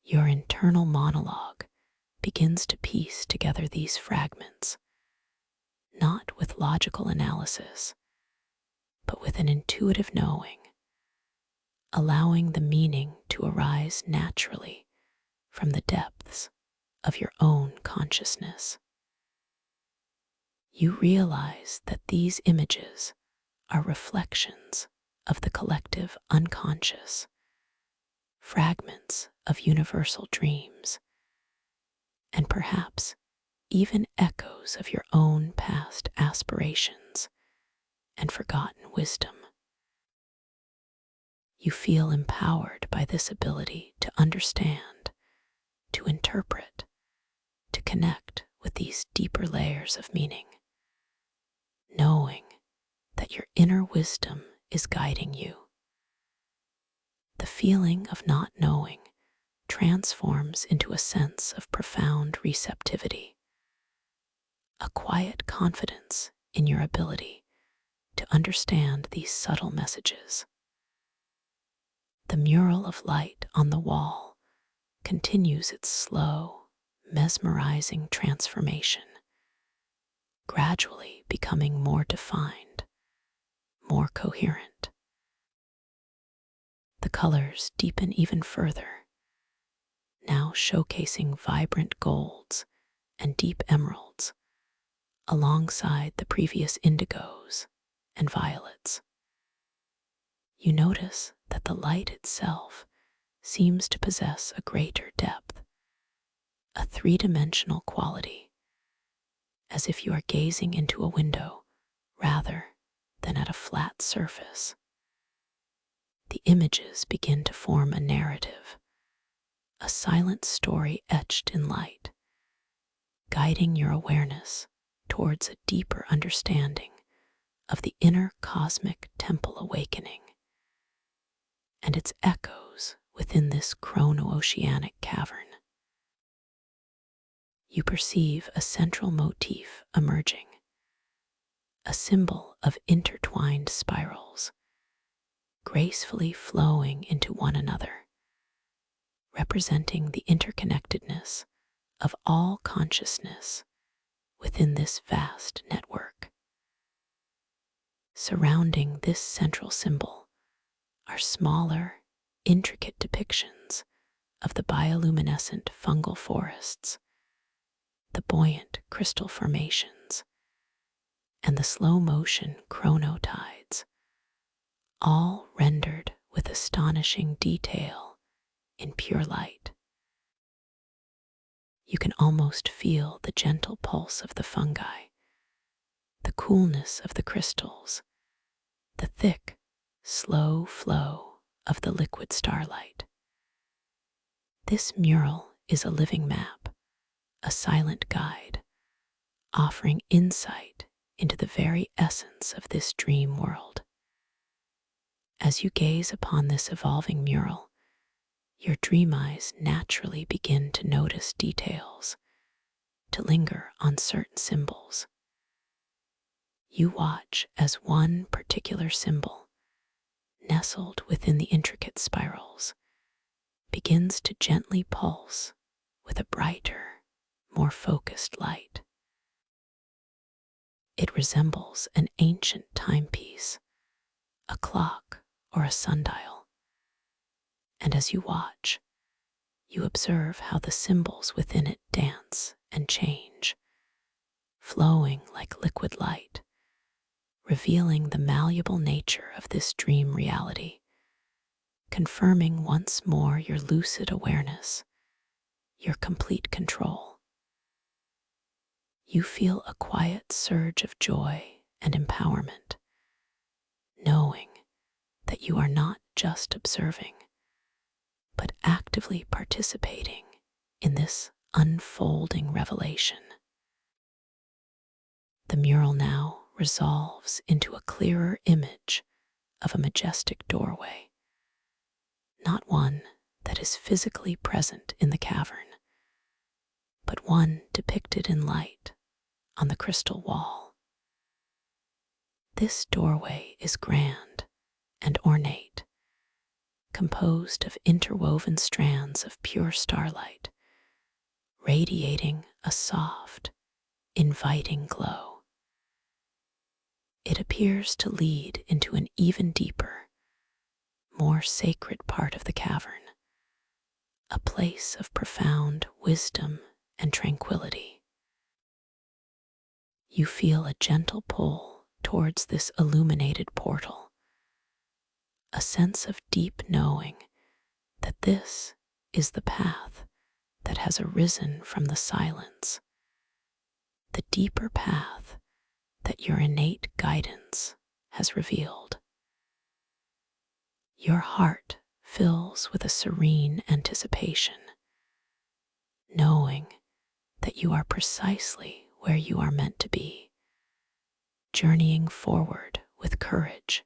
Speaker 1: Your internal monologue begins to piece together these fragments, not with logical analysis, but with an intuitive knowing, allowing the meaning to arise naturally from the depths of your own consciousness. You realize that these images are reflections of the collective unconscious, fragments of universal dreams, and perhaps even echoes of your own past aspirations and forgotten wisdom. You feel empowered by this ability to understand, to interpret, to connect with these deeper layers of meaning, knowing that your inner wisdom is guiding you. The feeling of not knowing transforms into a sense of profound receptivity, a quiet confidence in your ability to understand these subtle messages. The mural of light on the wall continues its slow, mesmerizing transformation, gradually becoming more defined, more coherent. The colors deepen even further, now showcasing vibrant golds and deep emeralds alongside the previous indigos and violets. You notice that the light itself seems to possess a greater depth, a three-dimensional quality, as if you are gazing into a window rather than at a flat surface. The images begin to form a narrative, a silent story etched in light, guiding your awareness towards a deeper understanding of the inner cosmic temple awakening and its echoes within this chrono-oceanic cavern. You perceive a central motif emerging, a symbol of intertwined spirals, gracefully flowing into one another, representing the interconnectedness of all consciousness within this vast network. Surrounding this central symbol are smaller, intricate depictions of the bioluminescent fungal forests, the buoyant crystal formations, and the slow-motion chronotides, all rendered with astonishing detail in pure light. You can almost feel the gentle pulse of the fungi, the coolness of the crystals, the thick, slow flow of the liquid starlight. This mural is a living map, a silent guide, offering insight into the very essence of this dream world. As you gaze upon this evolving mural, your dream eyes naturally begin to notice details, to linger on certain symbols. You watch as one particular symbol, nestled within the intricate spirals, begins to gently pulse with a brighter, more focused light. It resembles an ancient timepiece, a clock or a sundial. And as you watch, you observe how the symbols within it dance and change, flowing like liquid light, revealing the malleable nature of this dream reality, confirming once more your lucid awareness, your complete control. You feel a quiet surge of joy and empowerment, knowing that you are not just observing, but actively participating in this unfolding revelation. The mural now resolves into a clearer image of a majestic doorway, not one that is physically present in the cavern, but one depicted in light on the crystal wall. This doorway is grand and ornate, composed of interwoven strands of pure starlight, radiating a soft, inviting glow. It appears to lead into an even deeper, more sacred part of the cavern, a place of profound wisdom and tranquility. You feel a gentle pull towards this illuminated portal, a sense of deep knowing that this is the path that has arisen from the silence, the deeper path that your innate guidance has revealed. Your heart fills with a serene anticipation, knowing that you are precisely where you are meant to be, journeying forward with courage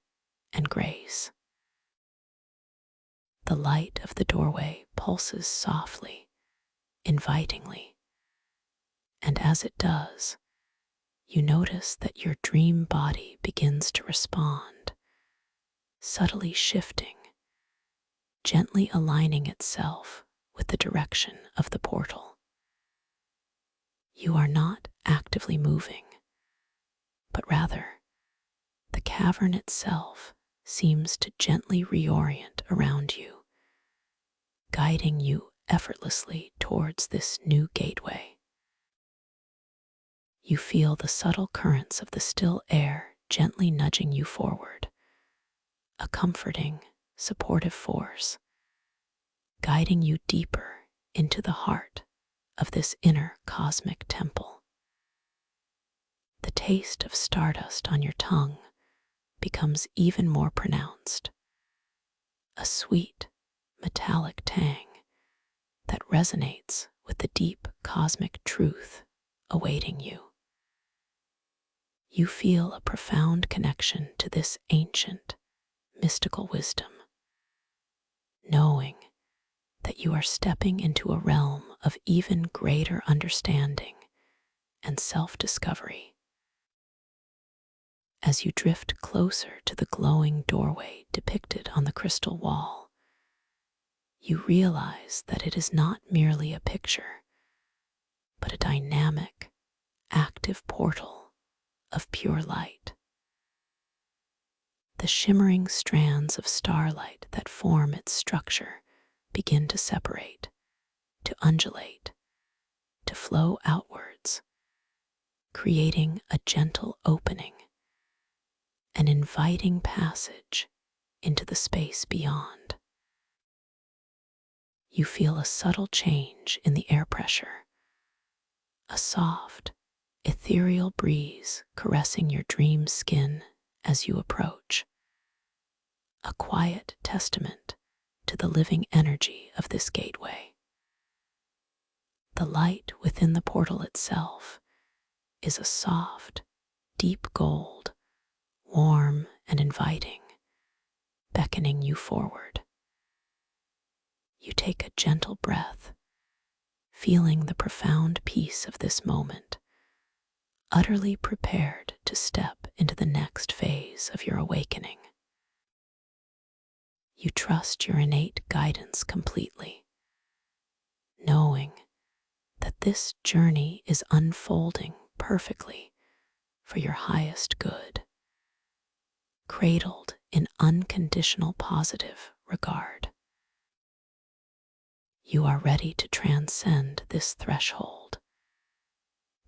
Speaker 1: and grace. The light of the doorway pulses softly, invitingly, and as it does, you notice that your dream body begins to respond, subtly shifting, gently aligning itself with the direction of the portal. You are not actively moving, but rather the cavern itself seems to gently reorient around you, guiding you effortlessly towards this new gateway. You feel the subtle currents of the still air gently nudging you forward, a comforting, supportive force, guiding you deeper into the heart of this inner cosmic temple. The taste of stardust on your tongue becomes even more pronounced, a sweet, metallic tang that resonates with the deep cosmic truth awaiting you. You feel a profound connection to this ancient, mystical wisdom, knowing that you are stepping into a realm of even greater understanding and self-discovery. As you drift closer to the glowing doorway depicted on the crystal wall, you realize that it is not merely a picture, but a dynamic, active portal of pure light. The shimmering strands of starlight that form its structure begin to separate, to undulate, to flow outwards, creating a gentle opening, an inviting passage into the space beyond. You feel a subtle change in the air pressure, a soft, ethereal breeze caressing your dream skin as you approach, a quiet testament to the living energy of this gateway. The light within the portal itself is a soft, deep gold, warm and inviting, beckoning you forward. You take a gentle breath, feeling the profound peace of this moment, utterly prepared to step into the next phase of your awakening. You trust your innate guidance completely, knowing that this journey is unfolding perfectly for your highest good, cradled in unconditional positive regard. You are ready to transcend this threshold,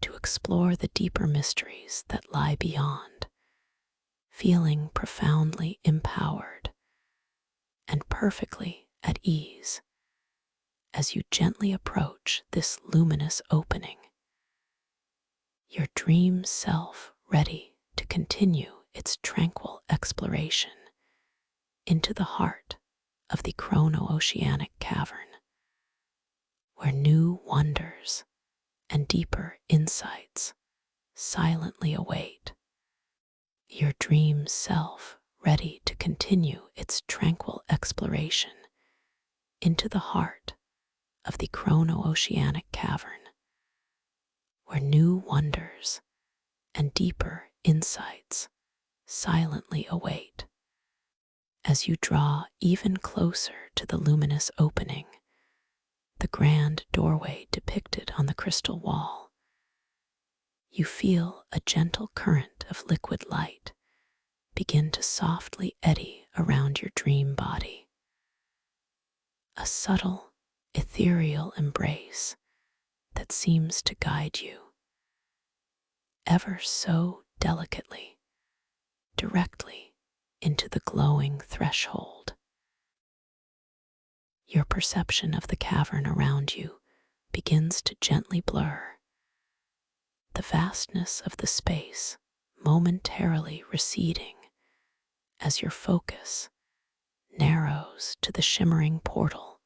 Speaker 1: to explore the deeper mysteries that lie beyond, feeling profoundly empowered and perfectly at ease as you gently approach this luminous opening, your dream self ready to continue its tranquil exploration into the heart of the chrono-oceanic cavern, where new wonders and deeper insights silently await. Your dream self ready to continue its tranquil exploration into the heart of the chrono-oceanic cavern, where new wonders and deeper insights silently await. As you draw even closer to the luminous opening, the grand doorway depicted on the crystal wall, you feel a gentle current of liquid light begin to softly eddy around your dream body. A subtle, ethereal embrace that seems to guide you, ever so delicately, directly into the glowing threshold. Your perception of the cavern around you begins to gently blur, the vastness of the space momentarily receding as your focus narrows to the shimmering portal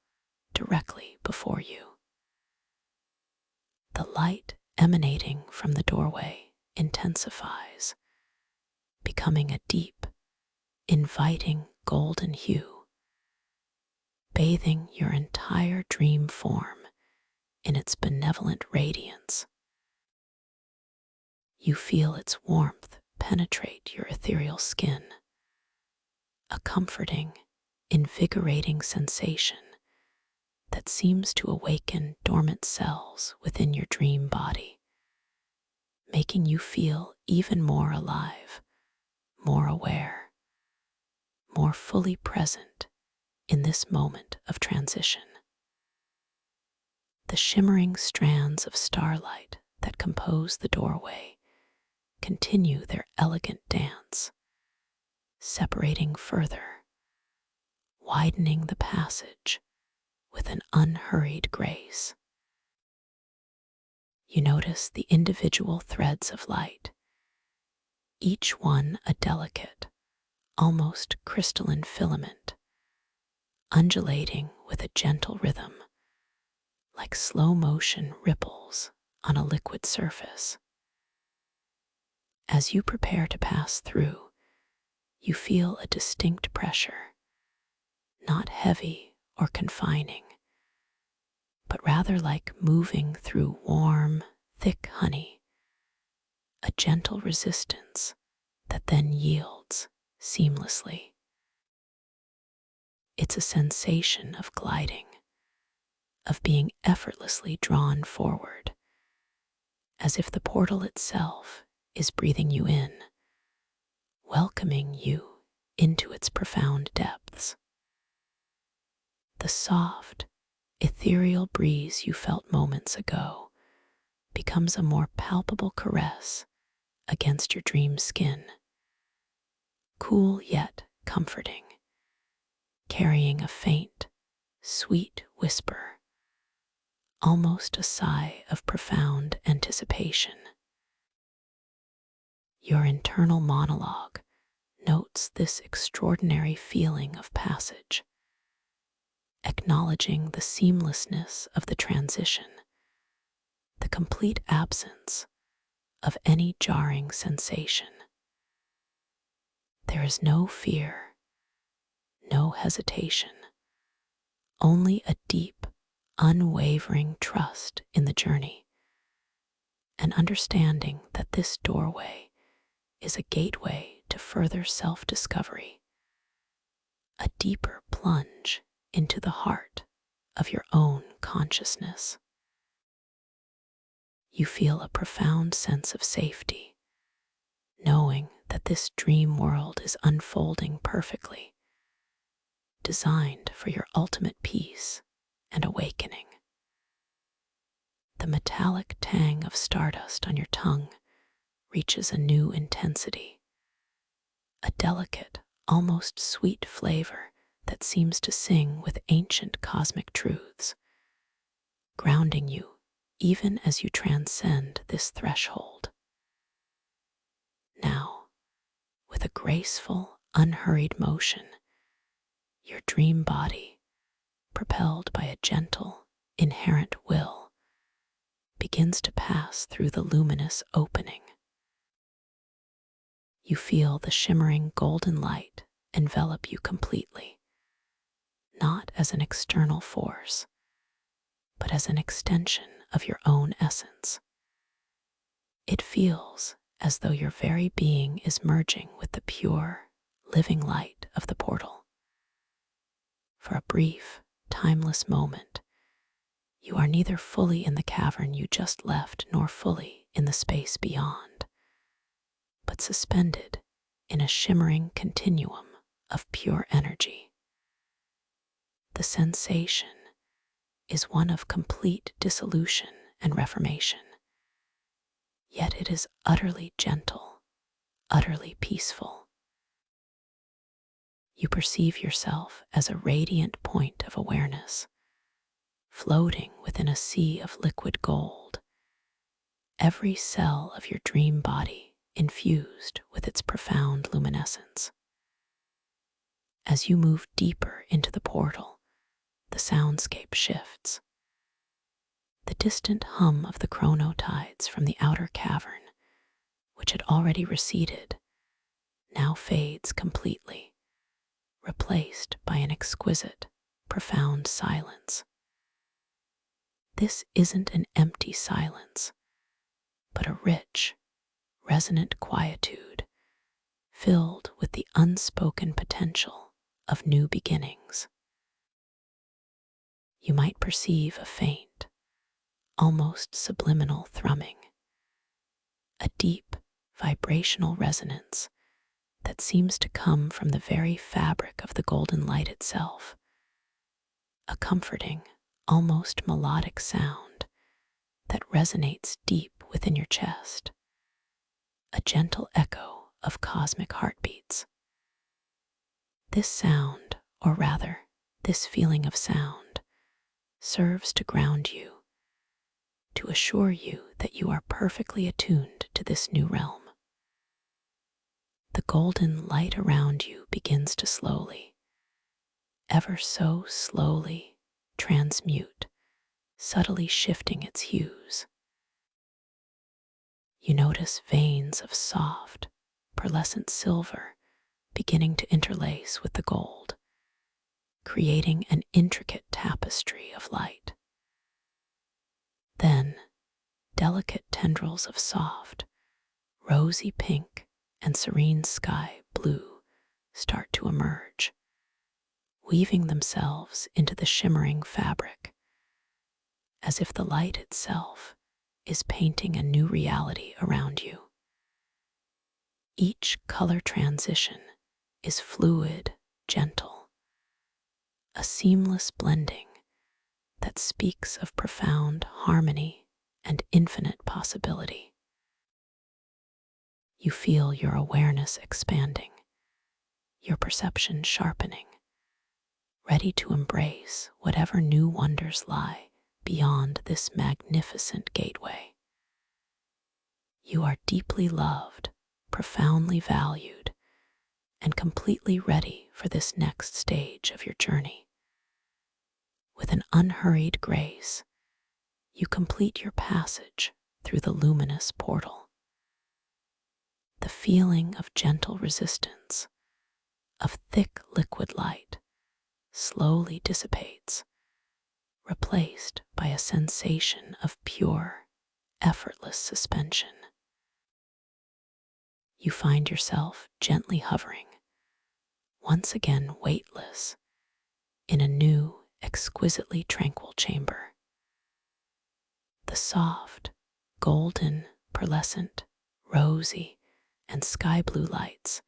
Speaker 1: directly before you. The light emanating from the doorway intensifies, becoming a deep, inviting golden hue, bathing your entire dream form in its benevolent radiance. You feel its warmth penetrate your ethereal skin, a comforting, invigorating sensation that seems to awaken dormant cells within your dream body, making you feel even more alive, more aware, more fully present in this moment of transition. The shimmering strands of starlight that compose the doorway continue their elegant dance, separating further, widening the passage with an unhurried grace. You notice the individual threads of light, each one a delicate, almost crystalline filament, undulating with a gentle rhythm, like slow-motion ripples on a liquid surface. As you prepare to pass through, you feel a distinct pressure, not heavy or confining, but rather like moving through warm, thick honey, a gentle resistance that then yields seamlessly. It's a sensation of gliding, of being effortlessly drawn forward, as if the portal itself is breathing you in, welcoming you into its profound depths. The soft, ethereal breeze you felt moments ago becomes a more palpable caress against your dream skin, cool yet comforting, carrying a faint, sweet whisper, almost a sigh of profound anticipation. Your internal monologue notes this extraordinary feeling of passage, acknowledging the seamlessness of the transition, the complete absence of any jarring sensation. There is no fear, no hesitation, only a deep, unwavering trust in the journey, an understanding that this doorway is a gateway to further self-discovery, a deeper plunge into the heart of your own consciousness. You feel a profound sense of safety, knowing that this dream world is unfolding perfectly, designed for your ultimate peace and awakening. The metallic tang of stardust on your tongue reaches a new intensity, a delicate, almost sweet flavor that seems to sing with ancient cosmic truths, grounding you even as you transcend this threshold. Now, with a graceful, unhurried motion, your dream body, propelled by a gentle, inherent will, begins to pass through the luminous opening. You feel the shimmering golden light envelop you completely, not as an external force, but as an extension of your own essence. It feels as though your very being is merging with the pure, living light of the portal. For a brief, timeless moment, you are neither fully in the cavern you just left nor fully in the space beyond, but suspended in a shimmering continuum of pure energy. The sensation is one of complete dissolution and reformation, yet it is utterly gentle, utterly peaceful. You perceive yourself as a radiant point of awareness, floating within a sea of liquid gold, every cell of your dream body infused with its profound luminescence. As you move deeper into the portal, the soundscape shifts. The distant hum of the chronotides from the outer cavern, which had already receded, now fades completely, replaced by an exquisite, profound silence. This isn't an empty silence, but a rich, resonant quietude filled with the unspoken potential of new beginnings. You might perceive a faint, almost subliminal thrumming, a deep, vibrational resonance that seems to come from the very fabric of the golden light itself, a comforting, almost melodic sound that resonates deep within your chest, a gentle echo of cosmic heartbeats. This sound, or rather, this feeling of sound, serves to ground you, to assure you that you are perfectly attuned to this new realm. The golden light around you begins to slowly, ever so slowly, transmute, subtly shifting its hues. You notice veins of soft, pearlescent silver beginning to interlace with the gold, creating an intricate tapestry of light. Then, delicate tendrils of soft, rosy pink and serene sky blue start to emerge, weaving themselves into the shimmering fabric, as if the light itself is painting a new reality around you. Each color transition is fluid, gentle, a seamless blending that speaks of profound harmony and infinite possibility. You feel your awareness expanding, your perception sharpening, ready to embrace whatever new wonders lie beyond this magnificent gateway. You are deeply loved, profoundly valued, and completely ready for this next stage of your journey. With an unhurried grace, you complete your passage through the luminous portal. The feeling of gentle resistance, of thick liquid light, slowly dissipates, replaced by a sensation of pure, effortless suspension. You find yourself gently hovering, once again weightless, in a new, exquisitely tranquil chamber. The soft, golden, pearlescent, rosy, and sky blue lights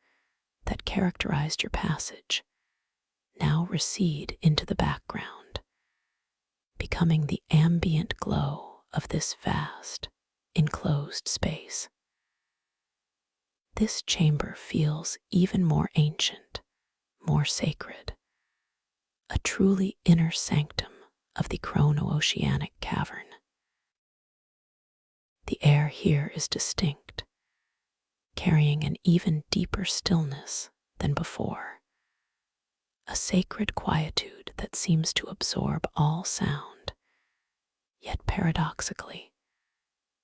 Speaker 1: that characterized your passage now recede into the background, becoming the ambient glow of this vast, enclosed space. This chamber feels even more ancient, more sacred, a truly inner sanctum of the chrono-oceanic cavern. The air here is distinct, carrying an even deeper stillness than before, a sacred quietude that seems to absorb all sound, yet paradoxically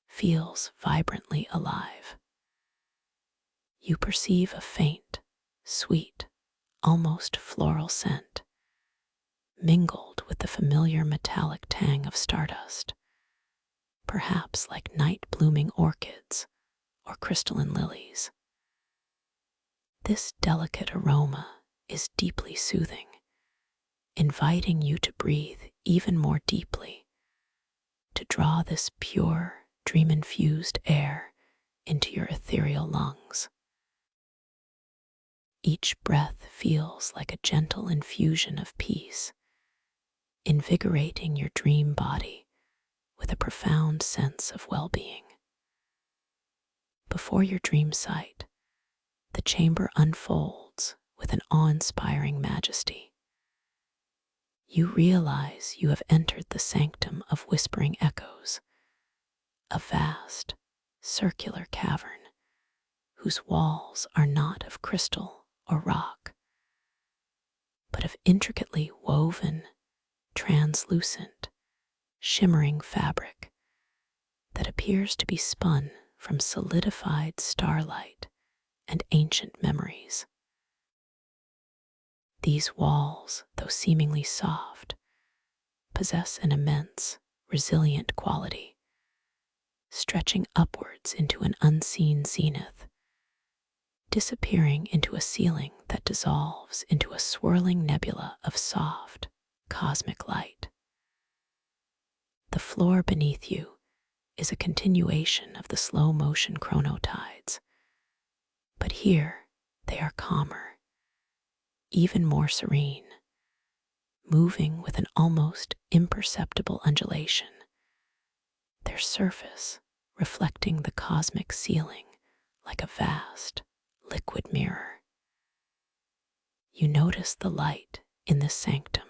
Speaker 1: feels vibrantly alive. You perceive a faint, sweet, almost floral scent, mingled with the familiar metallic tang of stardust, perhaps like night-blooming orchids or crystalline lilies. This delicate aroma is deeply soothing, inviting you to breathe even more deeply, to draw this pure, dream-infused air into your ethereal lungs. Each breath feels like a gentle infusion of peace, invigorating your dream body with a profound sense of well-being. Before your dream sight, the chamber unfolds with an awe-inspiring majesty. You realize you have entered the sanctum of whispering echoes, a vast, circular cavern whose walls are not of crystal or rock, but of intricately woven, translucent, shimmering fabric that appears to be spun from solidified starlight and ancient memories. These walls, though seemingly soft, possess an immense, resilient quality, stretching upwards into an unseen zenith, disappearing into a ceiling that dissolves into a swirling nebula of soft, cosmic light. The floor beneath you is a continuation of the slow-motion chronotides, but here they are calmer, even more serene, moving with an almost imperceptible undulation, their surface reflecting the cosmic ceiling like a vast, liquid mirror. You notice the light in this sanctum.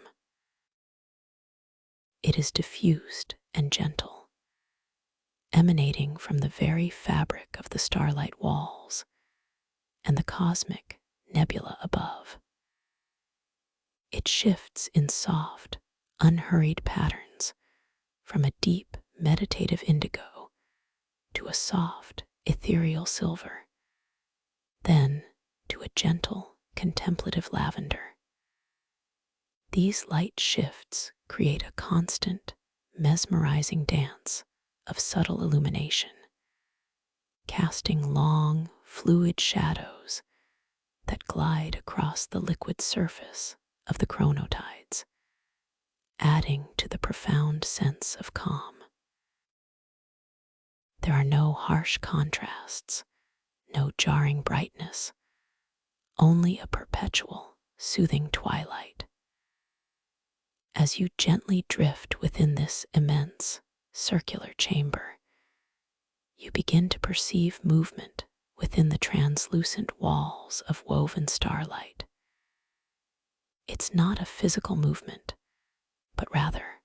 Speaker 1: It is diffused and gentle, emanating from the very fabric of the starlight walls and the cosmic nebula above. It shifts in soft, unhurried patterns from a deep, meditative indigo to a soft, ethereal silver, then to a gentle, contemplative lavender. These light shifts create a constant, mesmerizing dance of subtle illumination, casting long, fluid shadows that glide across the liquid surface of the chronotides, adding to the profound sense of calm. There are no harsh contrasts, no jarring brightness, only a perpetual, soothing twilight. As you gently drift within this immense, circular chamber, you begin to perceive movement within the translucent walls of woven starlight. It's not a physical movement, but rather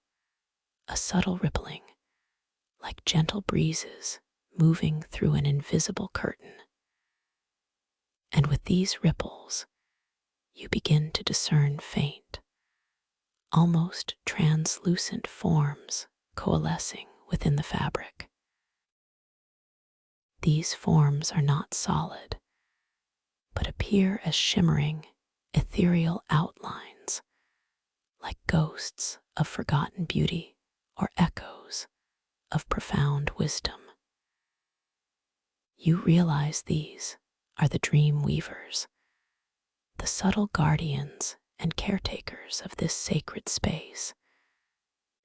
Speaker 1: a subtle rippling, like gentle breezes moving through an invisible curtain. And with these ripples, you begin to discern faint, almost translucent forms coalescing within the fabric. These forms are not solid, but appear as shimmering, ethereal outlines, like ghosts of forgotten beauty or echoes of profound wisdom. You realize these are the dream weavers, the subtle guardians and caretakers of this sacred space,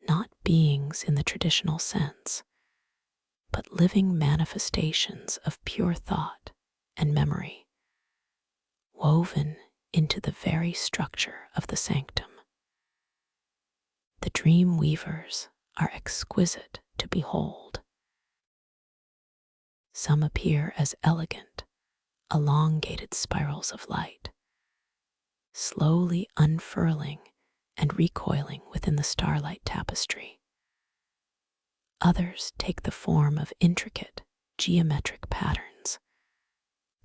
Speaker 1: not beings in the traditional sense, but living manifestations of pure thought and memory, woven into the very structure of the sanctum. The dream weavers are exquisite to behold. Some appear as elegant, elongated spirals of light, slowly unfurling and recoiling within the starlight tapestry. Others take the form of intricate, geometric patterns,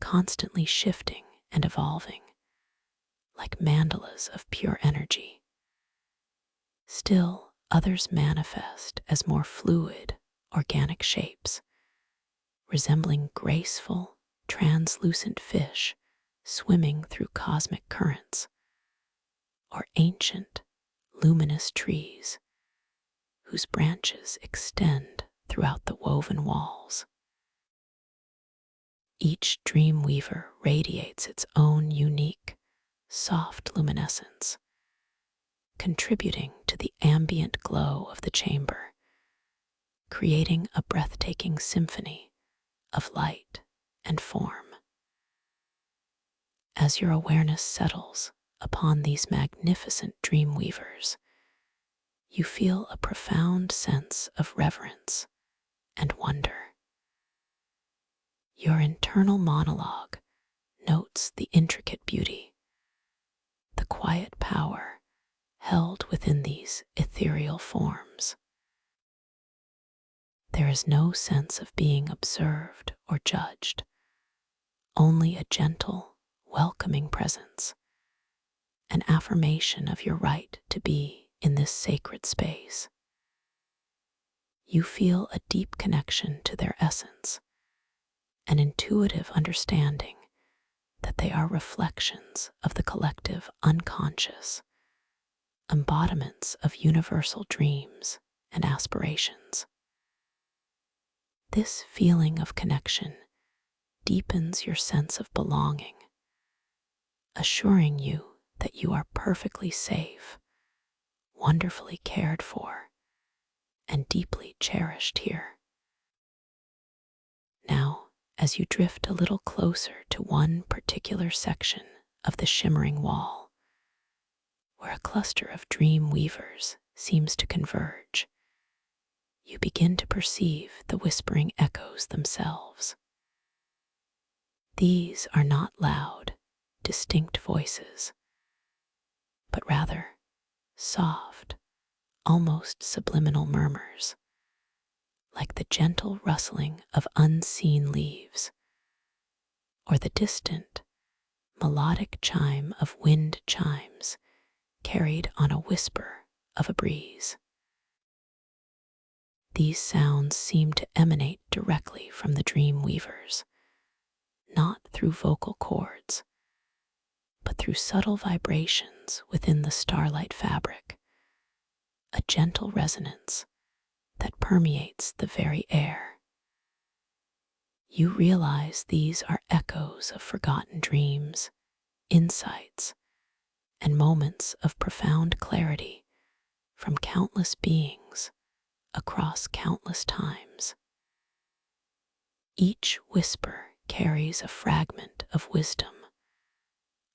Speaker 1: constantly shifting and evolving, like mandalas of pure energy. Still, others manifest as more fluid, organic shapes, resembling graceful, translucent fish swimming through cosmic currents, or ancient, luminous trees whose branches extend throughout the woven walls. Each dream weaver radiates its own unique, soft luminescence, contributing to the ambient glow of the chamber, creating a breathtaking symphony of light and form. As your awareness settles upon these magnificent dream weavers, you feel a profound sense of reverence and wonder. Your internal monologue notes the intricate beauty, the quiet power held within these ethereal forms. There is no sense of being observed or judged, only a gentle, welcoming presence, an affirmation of your right to be in this sacred space. You feel a deep connection to their essence, an intuitive understanding that they are reflections of the collective unconscious, embodiments of universal dreams and aspirations. This feeling of connection deepens your sense of belonging, assuring you that you are perfectly safe, wonderfully cared for, and deeply cherished here. Now, as you drift a little closer to one particular section of the shimmering wall, where a cluster of dream weavers seems to converge, you begin to perceive the whispering echoes themselves. These are not loud, distinct voices, but rather soft, almost subliminal murmurs, like the gentle rustling of unseen leaves, or the distant, melodic chime of wind chimes carried on a whisper of a breeze. These sounds seem to emanate directly from the dream weavers, not through vocal cords, but through subtle vibrations within the starlight fabric, a gentle resonance that permeates the very air. You realize these are echoes of forgotten dreams, insights, and moments of profound clarity from countless beings across countless times. Each whisper carries a fragment of wisdom,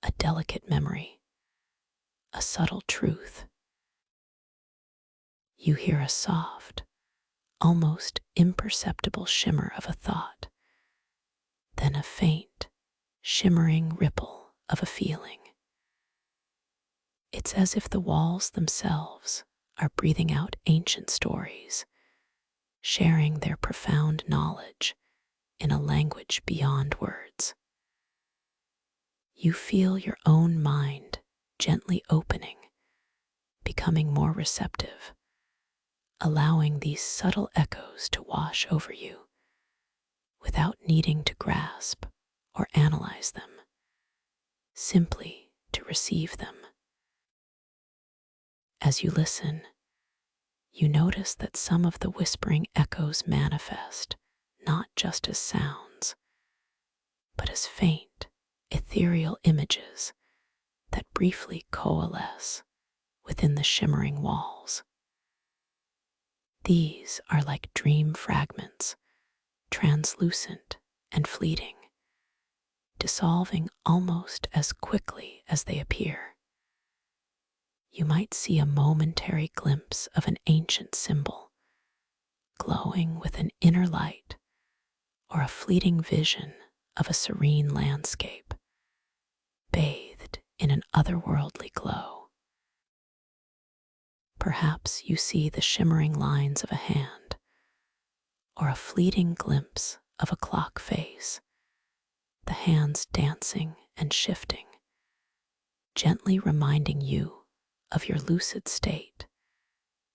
Speaker 1: a delicate memory, a subtle truth. You hear a soft, almost imperceptible shimmer of a thought, then a faint, shimmering ripple of a feeling. It's as if the walls themselves are breathing out ancient stories, sharing their profound knowledge in a language beyond words. You feel your own mind gently opening, becoming more receptive, allowing these subtle echoes to wash over you without needing to grasp or analyze them, simply to receive them. As you listen, you notice that some of the whispering echoes manifest not just as sounds, but as faint, ethereal images that briefly coalesce within the shimmering walls. These are like dream fragments, translucent and fleeting, dissolving almost as quickly as they appear. You might see a momentary glimpse of an ancient symbol, glowing with an inner light, or a fleeting vision of a serene landscape, bathed in an otherworldly glow. Perhaps you see the shimmering lines of a hand, or a fleeting glimpse of a clock face, the hands dancing and shifting, gently reminding you of your lucid state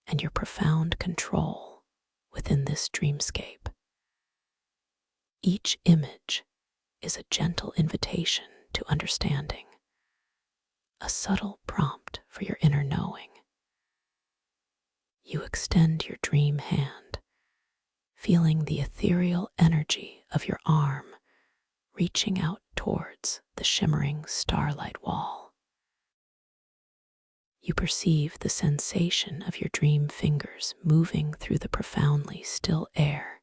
Speaker 1: and your profound control within this dreamscape. Each image is a gentle invitation to understanding, a subtle prompt for your inner knowing. You extend your dream hand, feeling the ethereal energy of your arm reaching out towards the shimmering starlight wall. You perceive the sensation of your dream fingers moving through the profoundly still air,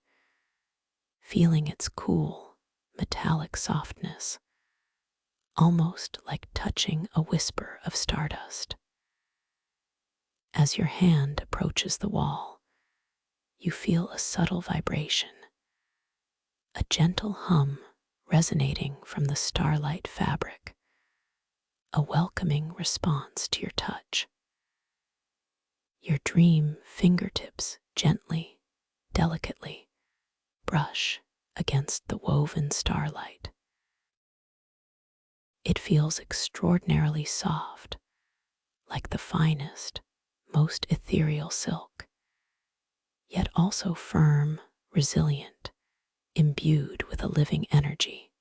Speaker 1: feeling its cool, metallic softness, almost like touching a whisper of stardust. As your hand approaches the wall, you feel a subtle vibration, a gentle hum resonating from the starlight fabric, a welcoming response to your touch. Your dream fingertips gently, delicately brush against the woven starlight. It feels extraordinarily soft, like the finest, most ethereal silk, yet also firm, resilient, imbued with a living energy.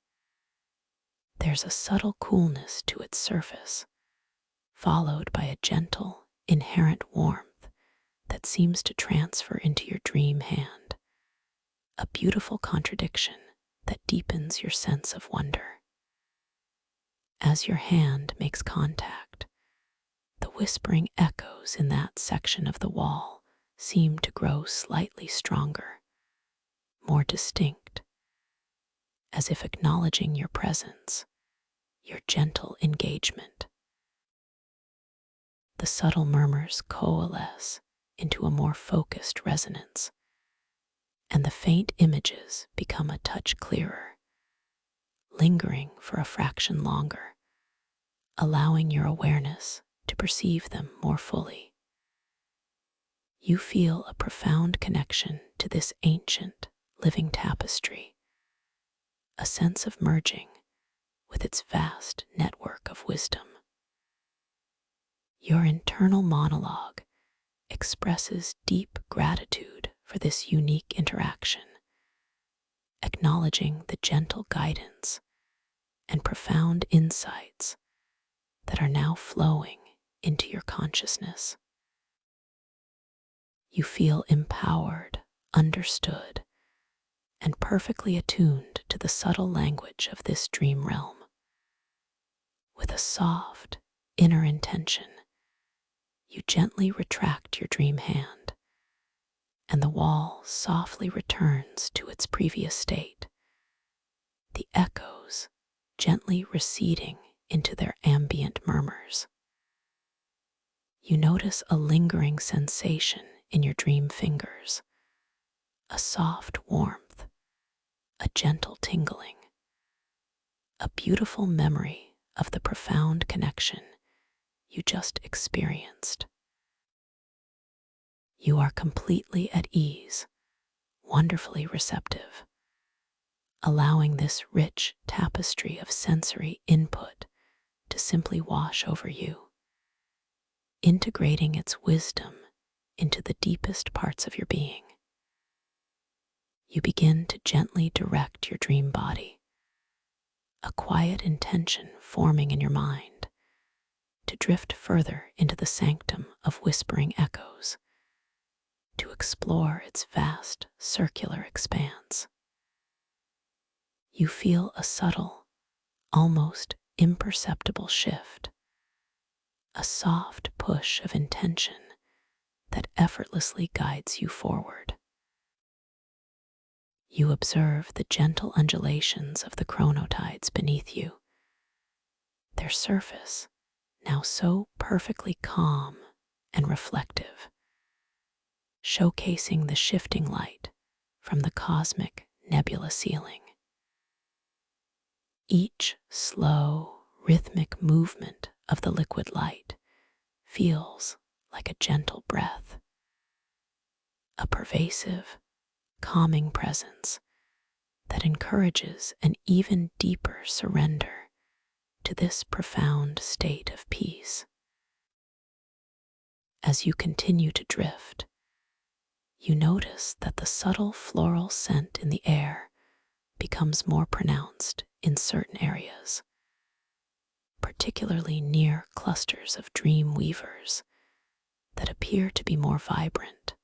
Speaker 1: There's a subtle coolness to its surface, followed by a gentle, inherent warmth that seems to transfer into your dream hand, a beautiful contradiction that deepens your sense of wonder. As your hand makes contact, the whispering echoes in that section of the wall seem to grow slightly stronger, more distinct, as if acknowledging your presence, your gentle engagement. The subtle murmurs coalesce into a more focused resonance, and the faint images become a touch clearer, lingering for a fraction longer, allowing your awareness to perceive them more fully. You feel a profound connection to this ancient, living tapestry, a sense of merging with its vast network of wisdom. Your internal monologue expresses deep gratitude for this unique interaction, acknowledging the gentle guidance and profound insights that are now flowing into your consciousness. You feel empowered, understood, and perfectly attuned to the subtle language of this dream realm. With a soft, inner intention, you gently retract your dream hand, and the wall softly returns to its previous state, the echoes gently receding into their ambient murmurs. You notice a lingering sensation in your dream fingers, a soft warmth, a gentle tingling, a beautiful memory of the profound connection you just experienced. You are completely at ease, wonderfully receptive, allowing this rich tapestry of sensory input to simply wash over you, integrating its wisdom into the deepest parts of your being. You begin to gently direct your dream body, a quiet intention forming in your mind to drift further into the sanctum of whispering echoes, to explore its vast circular expanse. You feel a subtle, almost imperceptible shift, a soft push of intention that effortlessly guides you forward. You observe the gentle undulations of the chronotides beneath you, their surface now so perfectly calm and reflective, showcasing the shifting light from the cosmic nebula ceiling. Each slow, rhythmic movement of the liquid light feels like a gentle breath, a pervasive, calming presence that encourages an even deeper surrender to this profound state of peace. As you continue to drift, you notice that the subtle floral scent in the air becomes more pronounced in certain areas, particularly near clusters of dream weavers that appear to be more vibrant,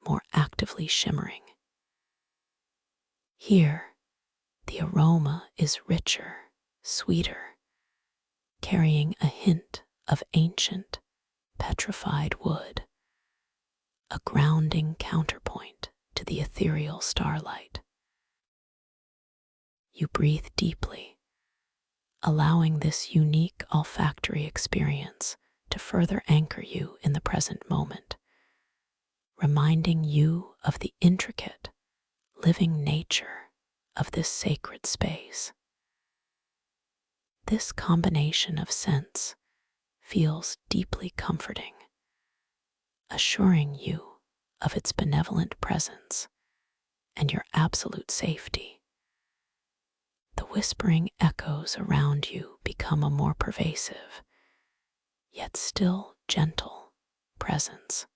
Speaker 1: more actively shimmering. Here, the aroma is richer, sweeter, carrying a hint of ancient, petrified wood, a grounding counterpoint to the ethereal starlight. You breathe deeply, allowing this unique olfactory experience to further anchor you in the present moment, reminding you of the intricate, living nature of this sacred space. This combination of scents feels deeply comforting, assuring you of its benevolent presence and your absolute safety. The whispering echoes around you become a more pervasive, yet still gentle, presence.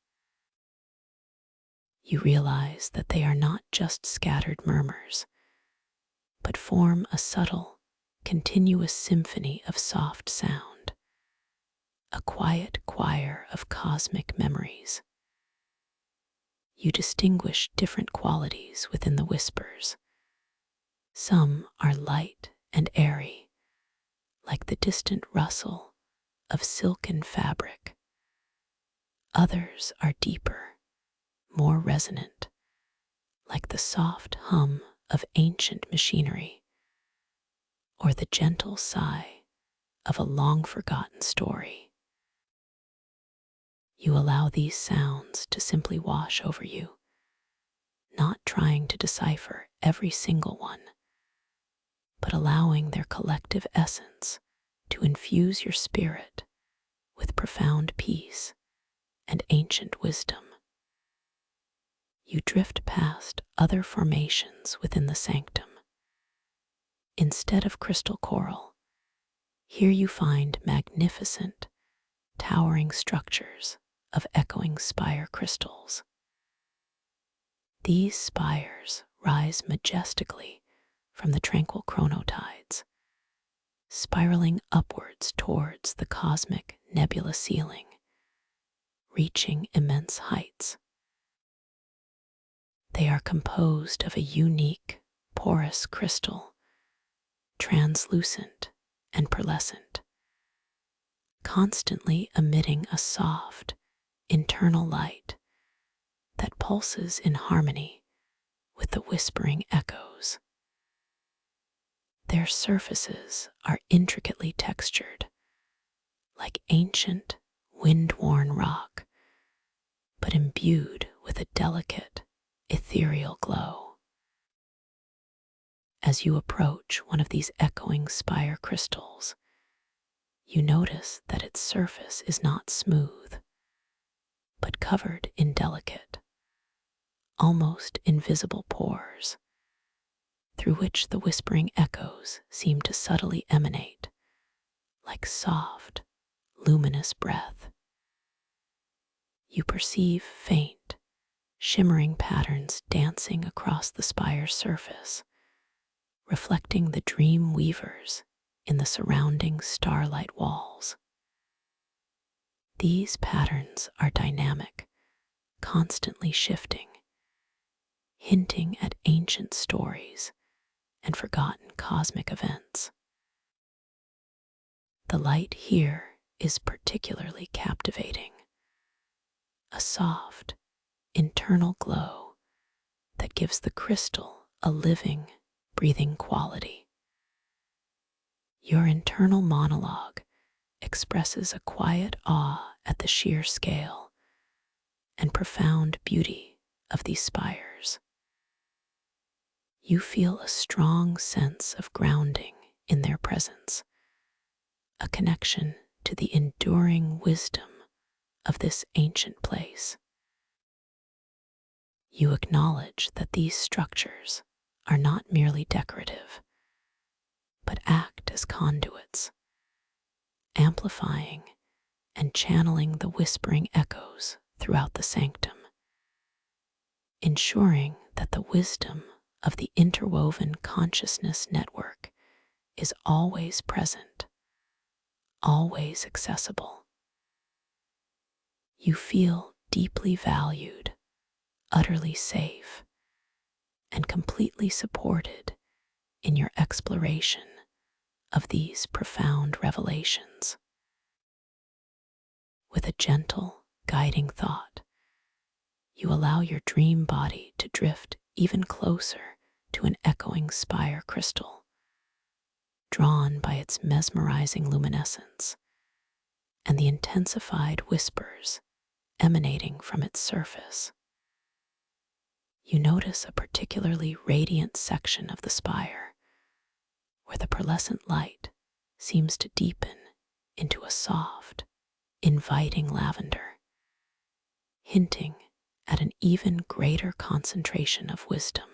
Speaker 1: You realize that they are not just scattered murmurs, but form a subtle, continuous symphony of soft sound, a quiet choir of cosmic memories. You distinguish different qualities within the whispers. Some are light and airy, like the distant rustle of silken fabric. Others are deeper, more resonant, like the soft hum of ancient machinery, or the gentle sigh of a long-forgotten story. You allow these sounds to simply wash over you, not trying to decipher every single one, but allowing their collective essence to infuse your spirit with profound peace and ancient wisdom. You drift past other formations within the sanctum. Instead of crystal coral, here you find magnificent, towering structures of echoing spire crystals. These spires rise majestically from the tranquil chronotides, spiraling upwards towards the cosmic nebula ceiling, reaching immense heights. They are composed of a unique, porous crystal, translucent and pearlescent, constantly emitting a soft, internal light that pulses in harmony with the whispering echoes. Their surfaces are intricately textured, like ancient, wind-worn rock, but imbued with a delicate, ethereal glow. As you approach one of these echoing spire crystals, you notice that its surface is not smooth, but covered in delicate, almost invisible pores, through which the whispering echoes seem to subtly emanate, like soft, luminous breath. You perceive faint, shimmering patterns dancing across the spire's surface, reflecting the dream weavers in the surrounding starlight walls. These patterns are dynamic, constantly shifting, hinting at ancient stories and forgotten cosmic events. The light here is particularly captivating, a soft, internal glow that gives the crystal a living, breathing quality. Your internal monologue expresses a quiet awe at the sheer scale and profound beauty of these spires. You feel a strong sense of grounding in their presence, a connection to the enduring wisdom of this ancient place. You acknowledge that these structures are not merely decorative, but act as conduits, amplifying and channeling the whispering echoes throughout the sanctum, ensuring that the wisdom of the interwoven consciousness network is always present, always accessible. You feel deeply valued, utterly safe, and completely supported in your exploration of these profound revelations. With a gentle, guiding thought, you allow your dream body to drift even closer to an echoing spire crystal, drawn by its mesmerizing luminescence and the intensified whispers emanating from its surface. You notice a particularly radiant section of the spire, where the pearlescent light seems to deepen into a soft, inviting lavender, hinting at an even greater concentration of wisdom.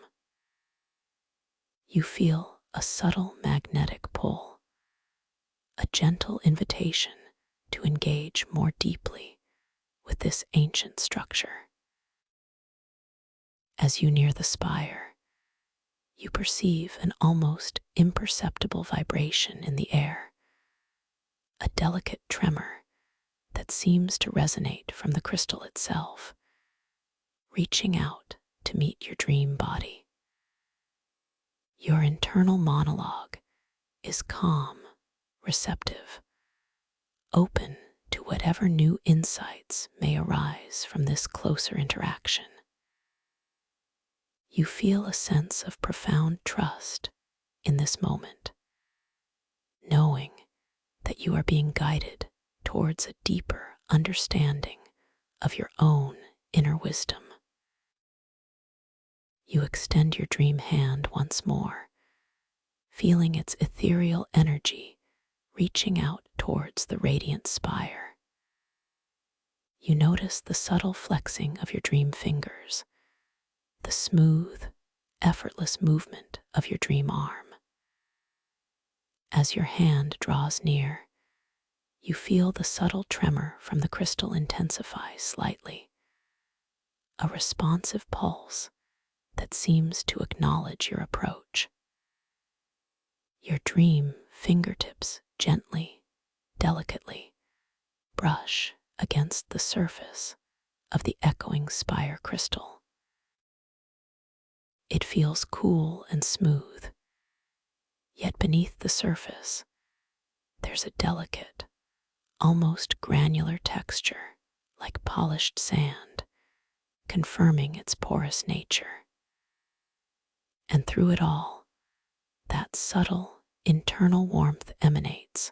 Speaker 1: You feel a subtle magnetic pull, a gentle invitation to engage more deeply with this ancient structure. As you near the spire, you perceive an almost imperceptible vibration in the air, a delicate tremor that seems to resonate from the crystal itself, reaching out to meet your dream body. Your internal monologue is calm, receptive, open to whatever new insights may arise from this closer interaction. You feel a sense of profound trust in this moment, knowing that you are being guided towards a deeper understanding of your own inner wisdom. You extend your dream hand once more, feeling its ethereal energy reaching out towards the radiant spire. You notice the subtle flexing of your dream fingers, the smooth, effortless movement of your dream arm. As your hand draws near, you feel the subtle tremor from the crystal intensify slightly, a responsive pulse that seems to acknowledge your approach. Your dream fingertips gently, delicately brush against the surface of the echoing spire crystal. It feels cool and smooth, yet beneath the surface, there's a delicate, almost granular texture like polished sand, confirming its porous nature. And through it all, that subtle internal warmth emanates,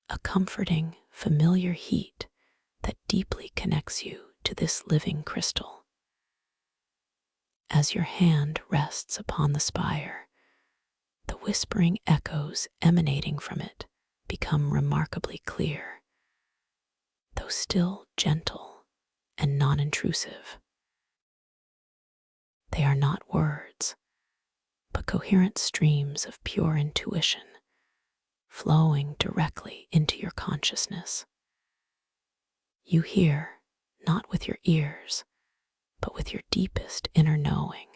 Speaker 1: a comforting, familiar heat that deeply connects you to this living crystal. As your hand rests upon the spire, the whispering echoes emanating from it become remarkably clear, though still gentle and non-intrusive. They are not words, but coherent streams of pure intuition, flowing directly into your consciousness. You hear, not with your ears, but with your deepest inner knowing,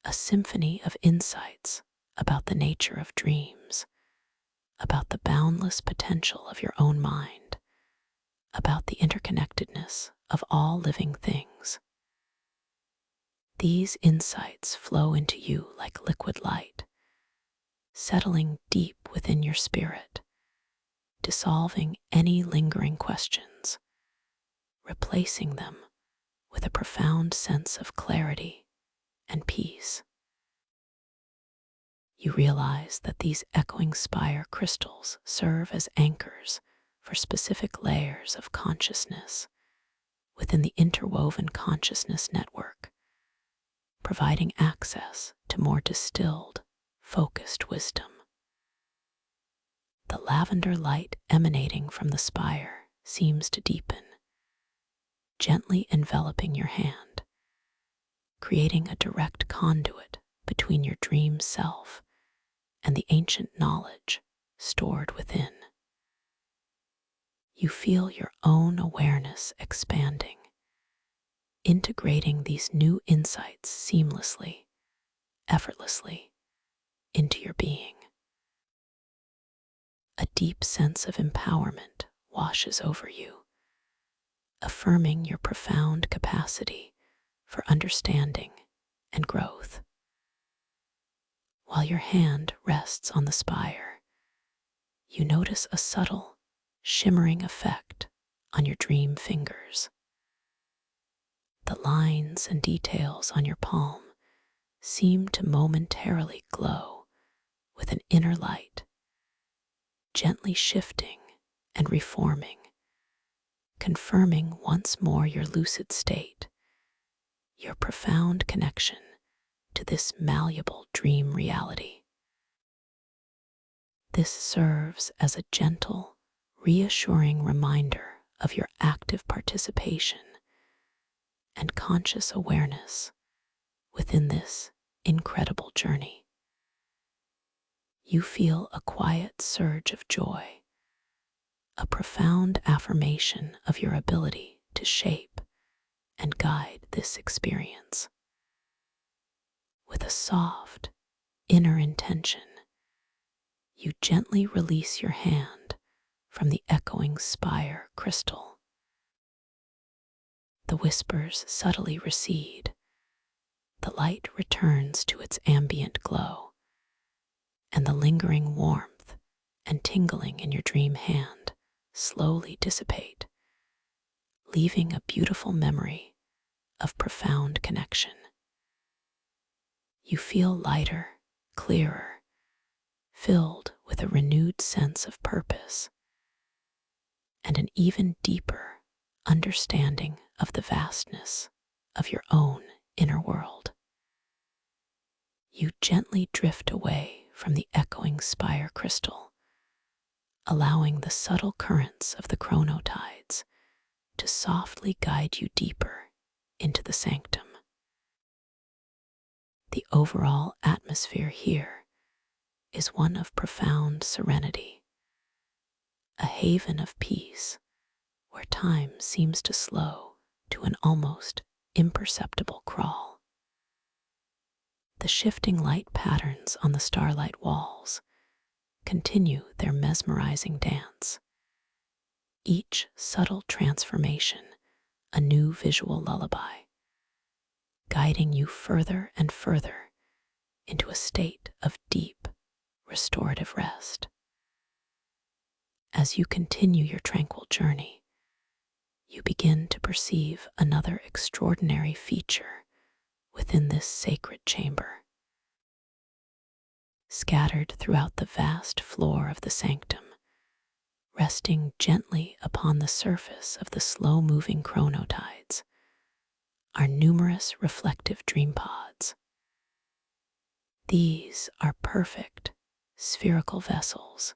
Speaker 1: a symphony of insights about the nature of dreams, about the boundless potential of your own mind, about the interconnectedness of all living things. These insights flow into you like liquid light, settling deep within your spirit, dissolving any lingering questions, replacing them with a profound sense of clarity and peace. You realize that these echoing spire crystals serve as anchors for specific layers of consciousness within the interwoven consciousness network, providing access to more distilled, focused wisdom. The lavender light emanating from the spire seems to deepen, gently enveloping your hand, creating a direct conduit between your dream self and the ancient knowledge stored within. You feel your own awareness expanding, integrating these new insights seamlessly, effortlessly into your being. A deep sense of empowerment washes over you, affirming your profound capacity for understanding and growth. While your hand rests on the spire, you notice a subtle, shimmering effect on your dream fingers. The lines and details on your palm seem to momentarily glow with an inner light, gently shifting and reforming, confirming once more your lucid state, your profound connection to this malleable dream reality. This serves as a gentle, reassuring reminder of your active participation and conscious awareness within this incredible journey. You feel a quiet surge of joy, a profound affirmation of your ability to shape and guide this experience. With a soft, inner intention, you gently release your hand from the echoing spire crystal. The whispers subtly recede, the light returns to its ambient glow, and the lingering warmth and tingling in your dream hand slowly dissipate, leaving a beautiful memory of profound connection. You feel lighter, clearer, filled with a renewed sense of purpose and an even deeper understanding of the vastness of your own inner world. You gently drift away from the echoing spire crystal, allowing the subtle currents of the chronotides to softly guide you deeper into the sanctum. The overall atmosphere here is one of profound serenity, a haven of peace where time seems to slow to an almost imperceptible crawl. The shifting light patterns on the starlight walls continue their mesmerizing dance, each subtle transformation a new visual lullaby, guiding you further and further into a state of deep, restorative rest. As you continue your tranquil journey, you begin to perceive another extraordinary feature within this sacred chamber. Scattered throughout the vast floor of the sanctum, resting gently upon the surface of the slow-moving chronotides, are numerous reflective dream pods. These are perfect, spherical vessels,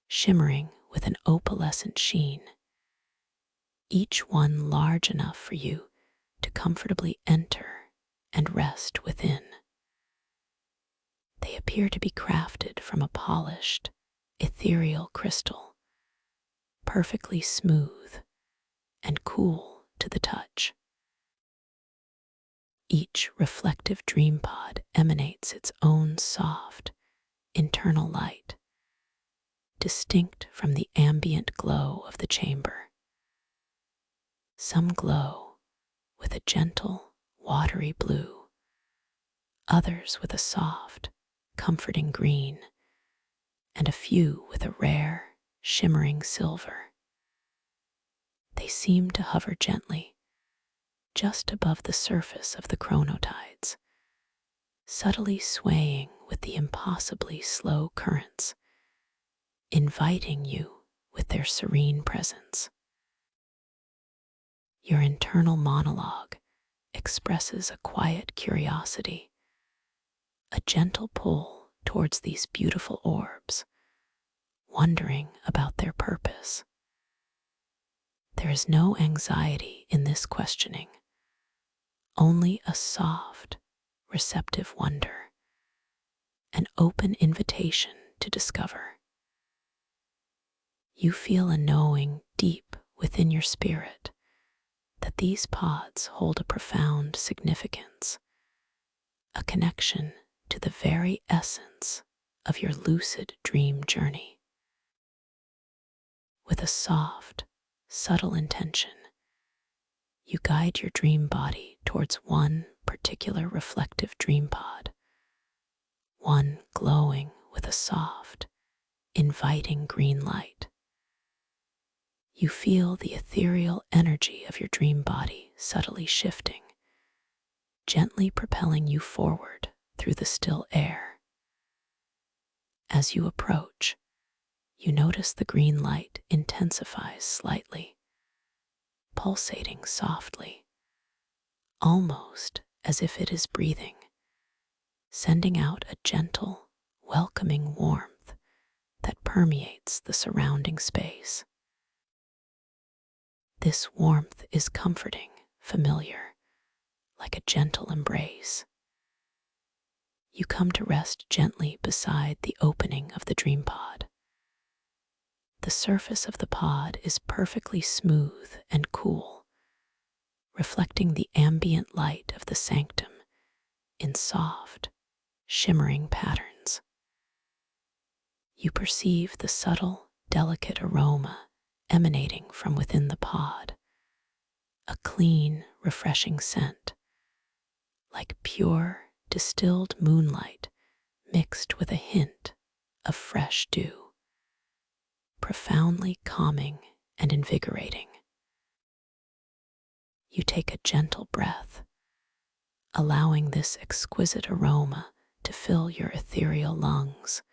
Speaker 1: shimmering with an opalescent sheen, each one large enough for you to comfortably enter and rest within. They appear to be crafted from a polished, ethereal crystal, perfectly smooth and cool to the touch. Each reflective dream pod emanates its own soft, internal light, distinct from the ambient glow of the chamber. Some glow with a gentle, watery blue, others with a soft, comforting green, and a few with a rare, shimmering silver. They seem to hover gently, just above the surface of the chronotides, subtly swaying with the impossibly slow currents, inviting you with their serene presence. Your internal monologue expresses a quiet curiosity, a gentle pull towards these beautiful orbs, wondering about their purpose. There is no anxiety in this questioning, only a soft, receptive wonder, an open invitation to discover. You feel a knowing deep within your spirit that these pods hold a profound significance, a connection to the very essence of your lucid dream journey. With a soft, subtle intention, you guide your dream body towards one particular reflective dream pod, one glowing with a soft, inviting green light. You feel the ethereal energy of your dream body subtly shifting, gently propelling you forward through the still air. As you approach, you notice the green light intensifies slightly, pulsating softly, almost as if it is breathing, sending out a gentle, welcoming warmth that permeates the surrounding space. This warmth is comforting, familiar, like a gentle embrace. You come to rest gently beside the opening of the dream pod. The surface of the pod is perfectly smooth and cool, reflecting the ambient light of the sanctum in soft, shimmering patterns. You perceive the subtle, delicate aroma emanating from within the pod, a clean, refreshing scent, like pure, distilled moonlight mixed with a hint of fresh dew, profoundly calming and invigorating. You take a gentle breath, allowing this exquisite aroma to fill your ethereal lungs,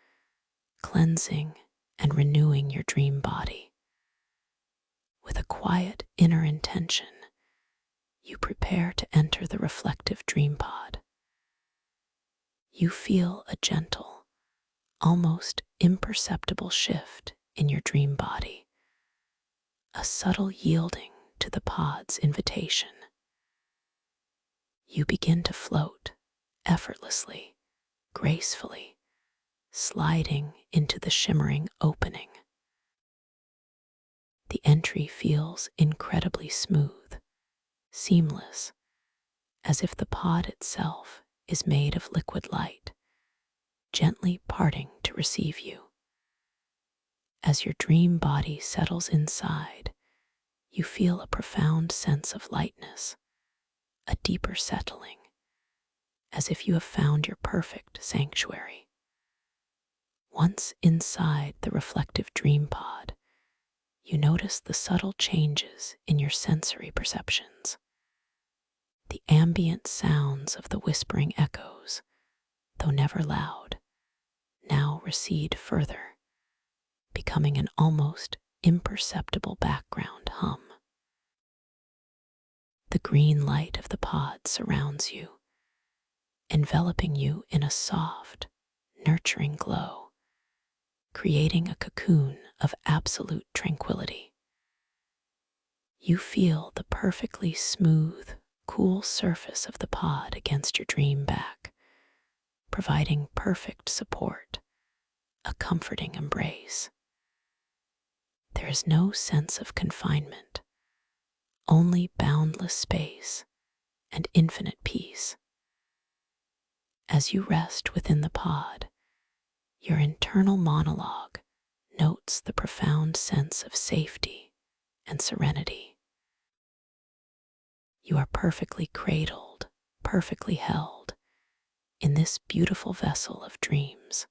Speaker 1: cleansing and renewing your dream body. With a quiet inner intention, you prepare to enter the reflective dream pod. You feel a gentle, almost imperceptible shift in your dream body, a subtle yielding to the pod's invitation. You begin to float effortlessly, gracefully, sliding into the shimmering opening. The entry feels incredibly smooth, seamless, as if the pod itself is made of liquid light, gently parting to receive you. As your dream body settles inside, you feel a profound sense of lightness, a deeper settling, as if you have found your perfect sanctuary. Once inside the reflective dream pod, you notice the subtle changes in your sensory perceptions. The ambient sounds of the whispering echoes, though never loud, now recede further, becoming an almost imperceptible background hum. The green light of the pod surrounds you, enveloping you in a soft, nurturing glow, creating a cocoon of absolute tranquility. You feel the perfectly smooth, cool surface of the pod against your dream back, providing perfect support, a comforting embrace. There is no sense of confinement, only boundless space and infinite peace. As you rest within the pod, your internal monologue notes the profound sense of safety and serenity. You are perfectly cradled, perfectly held in this beautiful vessel of dreams.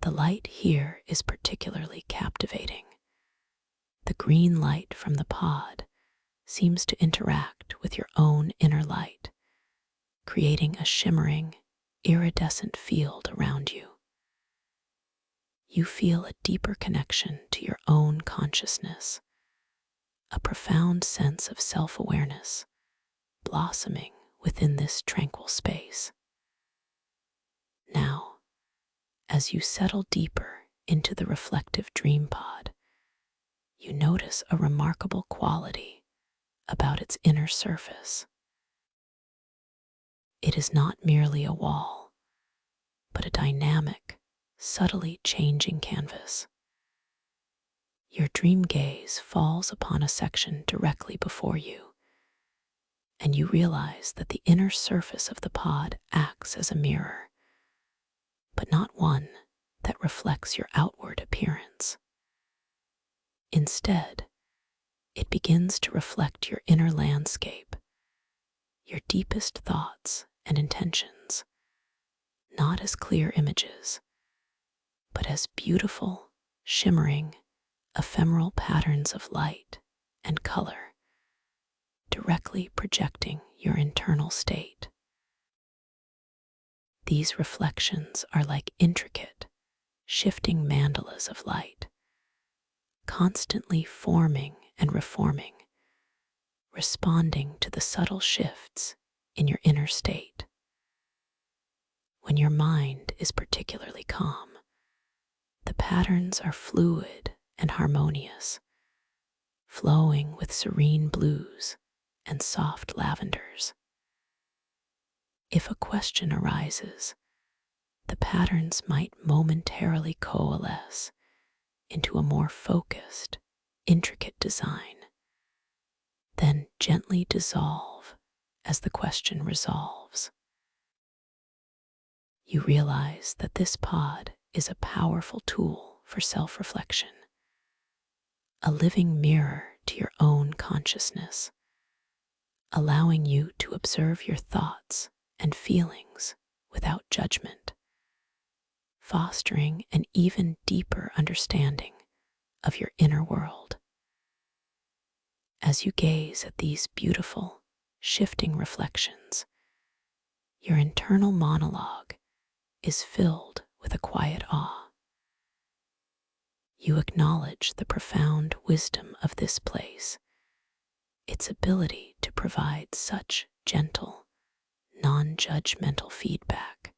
Speaker 1: The light here is particularly captivating. The green light from the pod seems to interact with your own inner light, creating a shimmering, iridescent field around you. You feel a deeper connection to your own consciousness, a profound sense of self-awareness blossoming within this tranquil space. Now, as you settle deeper into the reflective dream pod, you notice a remarkable quality about its inner surface. It is not merely a wall, but a dynamic, subtly changing canvas. Your dream gaze falls upon a section directly before you, and you realize that the inner surface of the pod acts as a mirror, but not one that reflects your outward appearance. Instead, it begins to reflect your inner landscape, your deepest thoughts and intentions, not as clear images, but as beautiful, shimmering, ephemeral patterns of light and color, directly projecting your internal state. These reflections are like intricate, shifting mandalas of light, constantly forming and reforming, responding to the subtle shifts in your inner state. When your mind is particularly calm, the patterns are fluid and harmonious, flowing with serene blues and soft lavenders. If a question arises, the patterns might momentarily coalesce into a more focused, intricate design, then gently dissolve as the question resolves. You realize that this pod is a powerful tool for self-reflection, a living mirror to your own consciousness, allowing you to observe your thoughts and feelings without judgment, fostering an even deeper understanding of your inner world. As you gaze at these beautiful, shifting reflections, your internal monologue is filled with a quiet awe. You acknowledge the profound wisdom of this place, its ability to provide such gentle, non-judgmental feedback.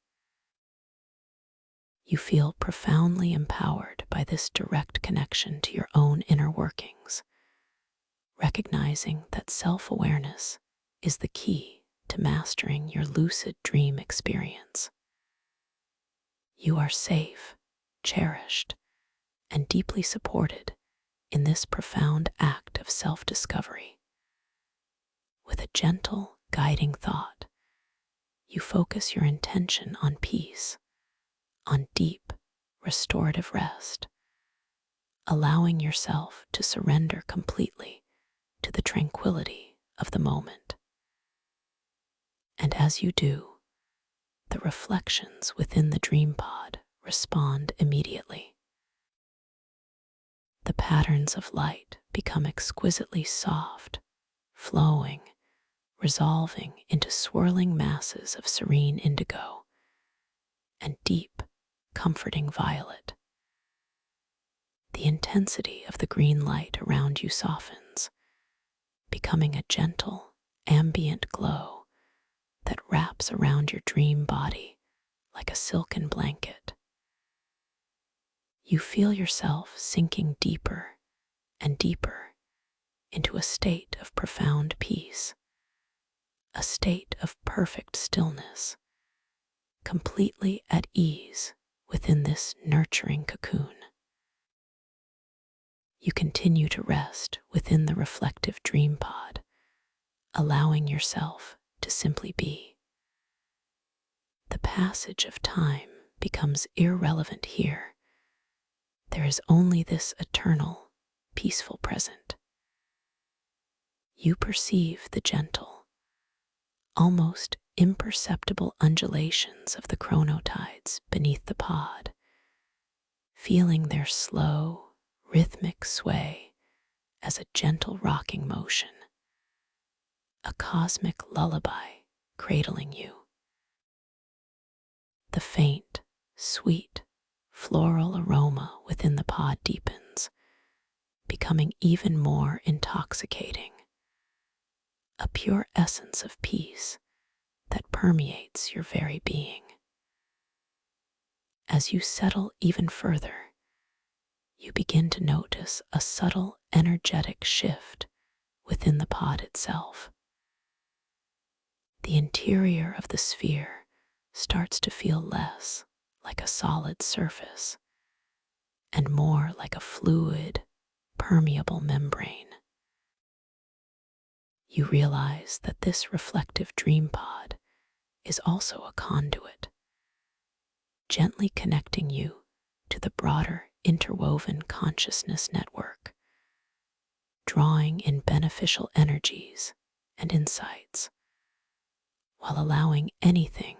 Speaker 1: You feel profoundly empowered by this direct connection to your own inner workings, recognizing that self-awareness is the key to mastering your lucid dream experience. You are safe, cherished, and deeply supported in this profound act of self-discovery. With a gentle, guiding thought, you focus your intention on peace, on deep, restorative rest, allowing yourself to surrender completely to the tranquility of the moment. And as you do, the reflections within the dream pod respond immediately. The patterns of light become exquisitely soft, flowing, resolving into swirling masses of serene indigo and deep, comforting violet. The intensity of the green light around you softens, becoming a gentle, ambient glow that wraps around your dream body like a silken blanket. You feel yourself sinking deeper and deeper into a state of profound peace, a state of perfect stillness, completely at ease within this nurturing cocoon. You continue to rest within the reflective dream pod, allowing yourself to simply be. The passage of time becomes irrelevant here. There is only this eternal, peaceful present. You perceive the gentle, almost imperceptible undulations of the chronotides beneath the pod, feeling their slow, rhythmic sway as a gentle rocking motion, a cosmic lullaby cradling you. The faint, sweet, floral aroma within the pod deepens, becoming even more intoxicating, a pure essence of peace that permeates your very being. As you settle even further, you begin to notice a subtle energetic shift within the pod itself. The interior of the sphere starts to feel less like a solid surface and more like a fluid, permeable membrane. You realize that this reflective dream pod is also a conduit, gently connecting you to the broader interwoven consciousness network, drawing in beneficial energies and insights, while allowing anything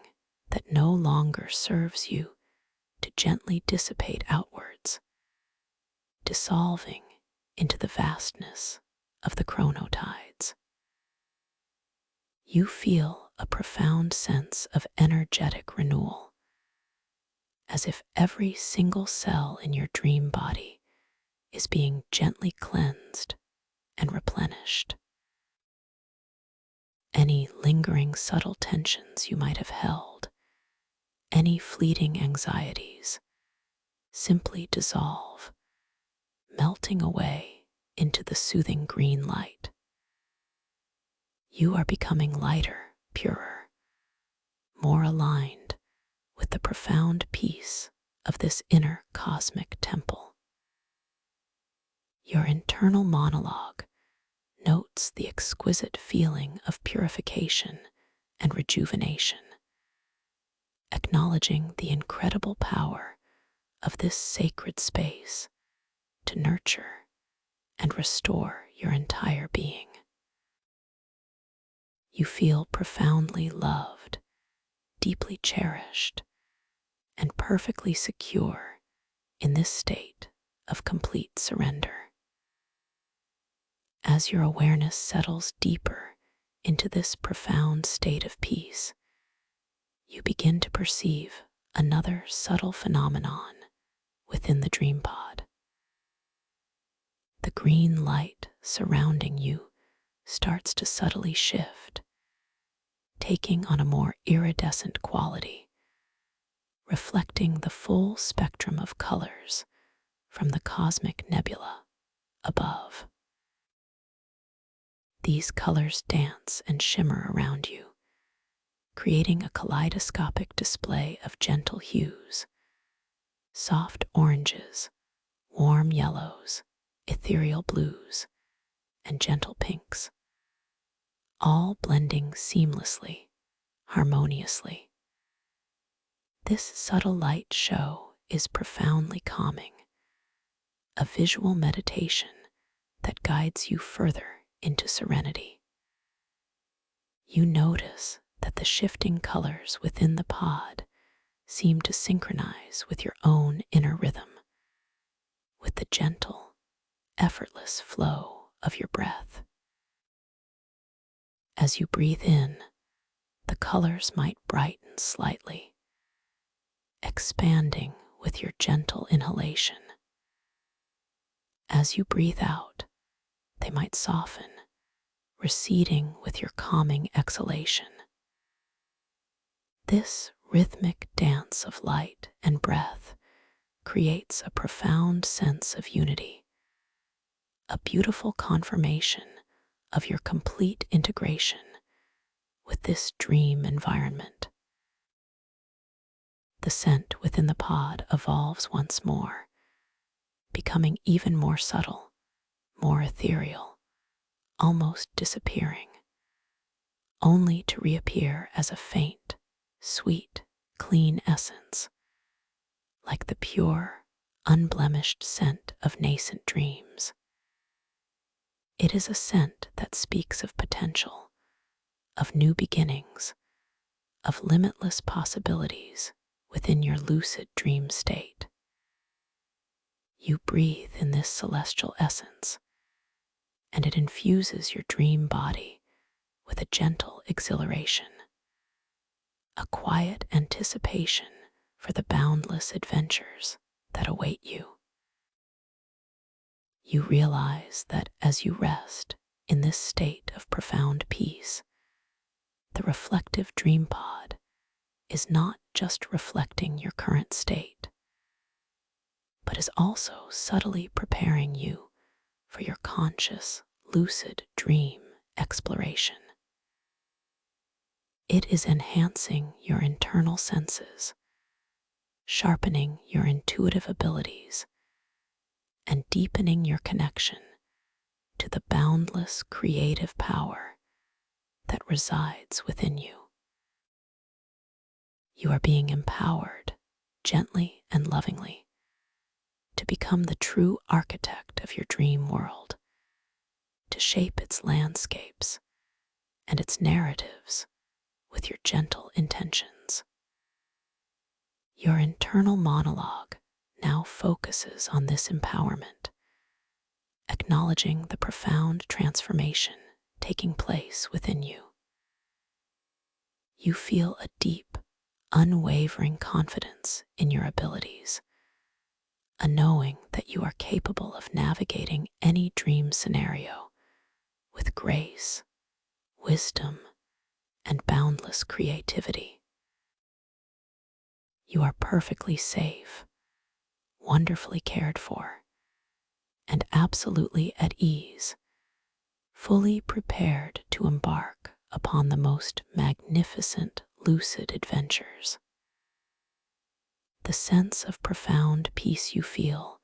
Speaker 1: that no longer serves you to gently dissipate outwards, dissolving into the vastness of the chronotides. You feel a profound sense of energetic renewal, as if every single cell in your dream body is being gently cleansed and replenished. Any lingering subtle tensions you might have held, any fleeting anxieties, simply dissolve, melting away into the soothing green light. You are becoming lighter, purer, more aligned with the profound peace of this inner cosmic temple. Your internal monologue notes the exquisite feeling of purification and rejuvenation, acknowledging the incredible power of this sacred space to nurture and restore your entire being. You feel profoundly loved, deeply cherished, and perfectly secure in this state of complete surrender. As your awareness settles deeper into this profound state of peace, you begin to perceive another subtle phenomenon within the dream pod. The green light surrounding you starts to subtly shift, taking on a more iridescent quality, reflecting the full spectrum of colors from the cosmic nebula above. These colors dance and shimmer around you, creating a kaleidoscopic display of gentle hues, soft oranges, warm yellows, ethereal blues, and gentle pinks, all blending seamlessly, harmoniously. This subtle light show is profoundly calming, a visual meditation that guides you further into serenity. You notice that the shifting colors within the pod seem to synchronize with your own inner rhythm, with the gentle, effortless flow of your breath. As you breathe in, the colors might brighten slightly, expanding with your gentle inhalation. As you breathe out, they might soften, receding with your calming exhalation. This rhythmic dance of light and breath creates a profound sense of unity, a beautiful confirmation of your complete integration with this dream environment. The scent within the pod evolves once more, becoming even more subtle, more ethereal, almost disappearing, only to reappear as a faint, sweet, clean essence, like the pure, unblemished scent of nascent dreams. It is a scent that speaks of potential, of new beginnings, of limitless possibilities within your lucid dream state. You breathe in this celestial essence, and it infuses your dream body with a gentle exhilaration, a quiet anticipation for the boundless adventures that await you. You realize that as you rest in this state of profound peace, the reflective dream pod is not just reflecting your current state, but is also subtly preparing you for your conscious, lucid dream exploration. It is enhancing your internal senses, sharpening your intuitive abilities, and deepening your connection to the boundless creative power that resides within you. You are being empowered, gently and lovingly, to become the true architect of your dream world, to shape its landscapes and its narratives with your gentle intentions. Your internal monologue now focuses on this empowerment, acknowledging the profound transformation taking place within you. You feel a deep, unwavering confidence in your abilities, a knowing that you are capable of navigating any dream scenario with grace, wisdom, and boundless creativity. You are perfectly safe, wonderfully cared for, and absolutely at ease, fully prepared to embark upon the most magnificent lucid adventures. The sense of profound peace you feel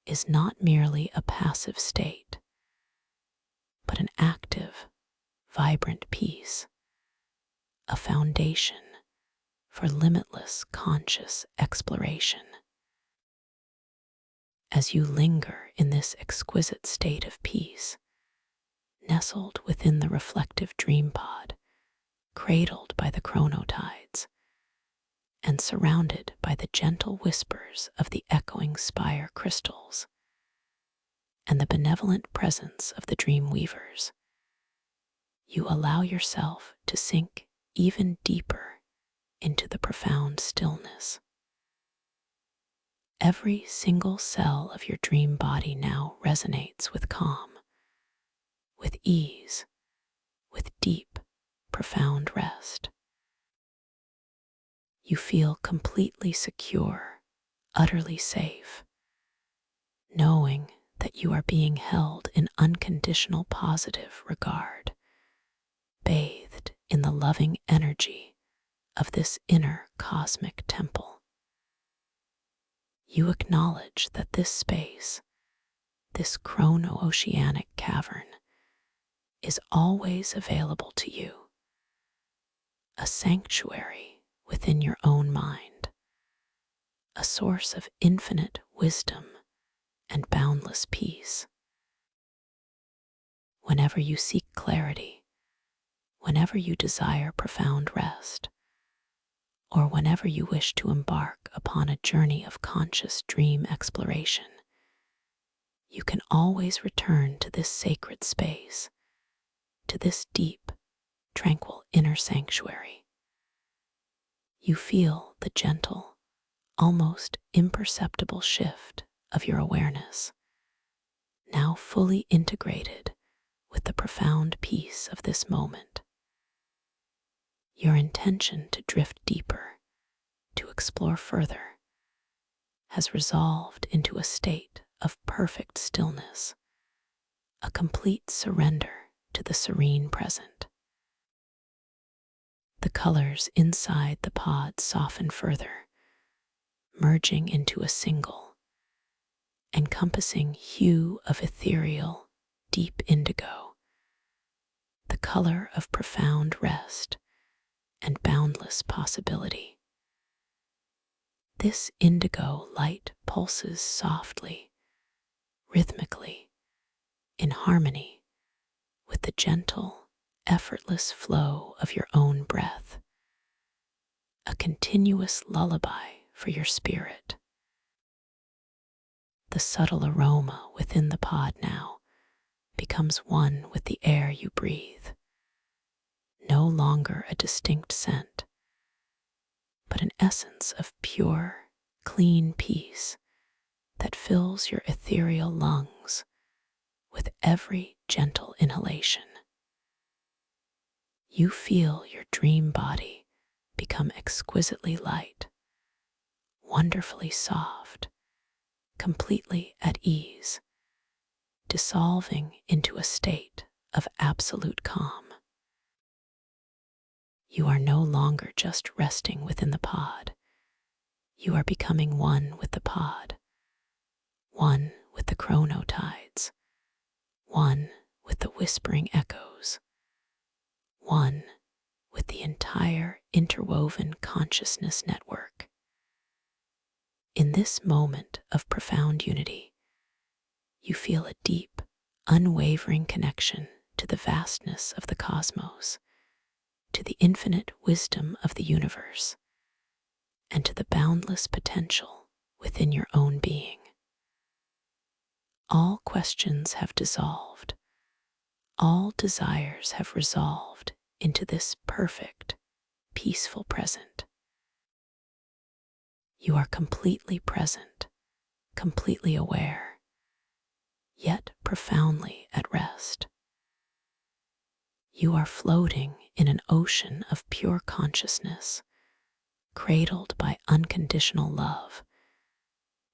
Speaker 1: is not merely a passive state, but an active, vibrant peace, a foundation for limitless conscious exploration. As you linger in this exquisite state of peace, nestled within the reflective dream pod, cradled by the chronotides, and surrounded by the gentle whispers of the echoing spire crystals and the benevolent presence of the dream weavers, you allow yourself to sink even deeper into the profound stillness. Every single cell of your dream body now resonates with calm, with ease, with deep, profound rest. You feel completely secure, utterly safe, knowing that you are being held in unconditional positive regard, bathed in the loving energy of this inner cosmic temple. You acknowledge that this space, this chrono-oceanic cavern, is always available to you, a sanctuary within your own mind, a source of infinite wisdom and boundless peace. Whenever you seek clarity, whenever you desire profound rest, or whenever you wish to embark upon a journey of conscious dream exploration, you can always return to this sacred space, to this deep, tranquil inner sanctuary. You feel the gentle, almost imperceptible shift of your awareness, now fully integrated with the profound peace of this moment. Your intention to drift deeper, to explore further, has resolved into a state of perfect stillness, a complete surrender to the serene present. The colors inside the pod soften further, merging into a single, encompassing hue of ethereal, deep indigo, the color of profound rest and boundless possibility. This indigo light pulses softly, rhythmically, in harmony with the gentle, effortless flow of your own breath, a continuous lullaby for your spirit. The subtle aroma within the pod now becomes one with the air you breathe, no longer a distinct scent, but an essence of pure, clean peace that fills your ethereal lungs with every gentle inhalation. You feel your dream body become exquisitely light, wonderfully soft, completely at ease, dissolving into a state of absolute calm. You are no longer just resting within the pod. You are becoming one with the pod, one with the chronotides, one with the whispering echoes, one with the entire interwoven consciousness network. In this moment of profound unity, you feel a deep, unwavering connection to the vastness of the cosmos, to the infinite wisdom of the universe, and to the boundless potential within your own being. All questions have dissolved, all desires have resolved into this perfect, peaceful present. You are completely present, completely aware, yet profoundly at rest. You are floating in an ocean of pure consciousness, cradled by unconditional love,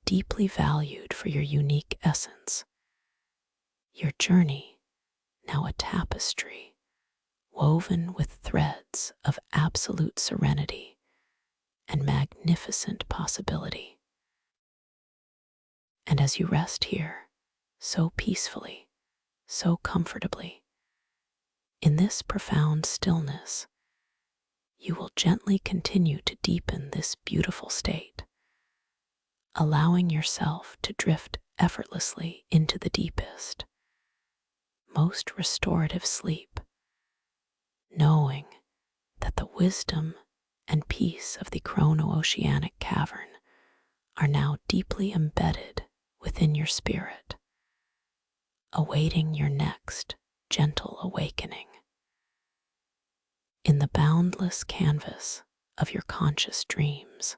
Speaker 1: deeply valued for your unique essence. Your journey, now a tapestry, woven with threads of absolute serenity and magnificent possibility. And as you rest here, so peacefully, so comfortably, in this profound stillness, you will gently continue to deepen this beautiful state, allowing yourself to drift effortlessly into the deepest, most restorative sleep, knowing that the wisdom and peace of the chrono-oceanic cavern are now deeply embedded within your spirit, awaiting your next gentle awakening. In the boundless canvas of your conscious dreams,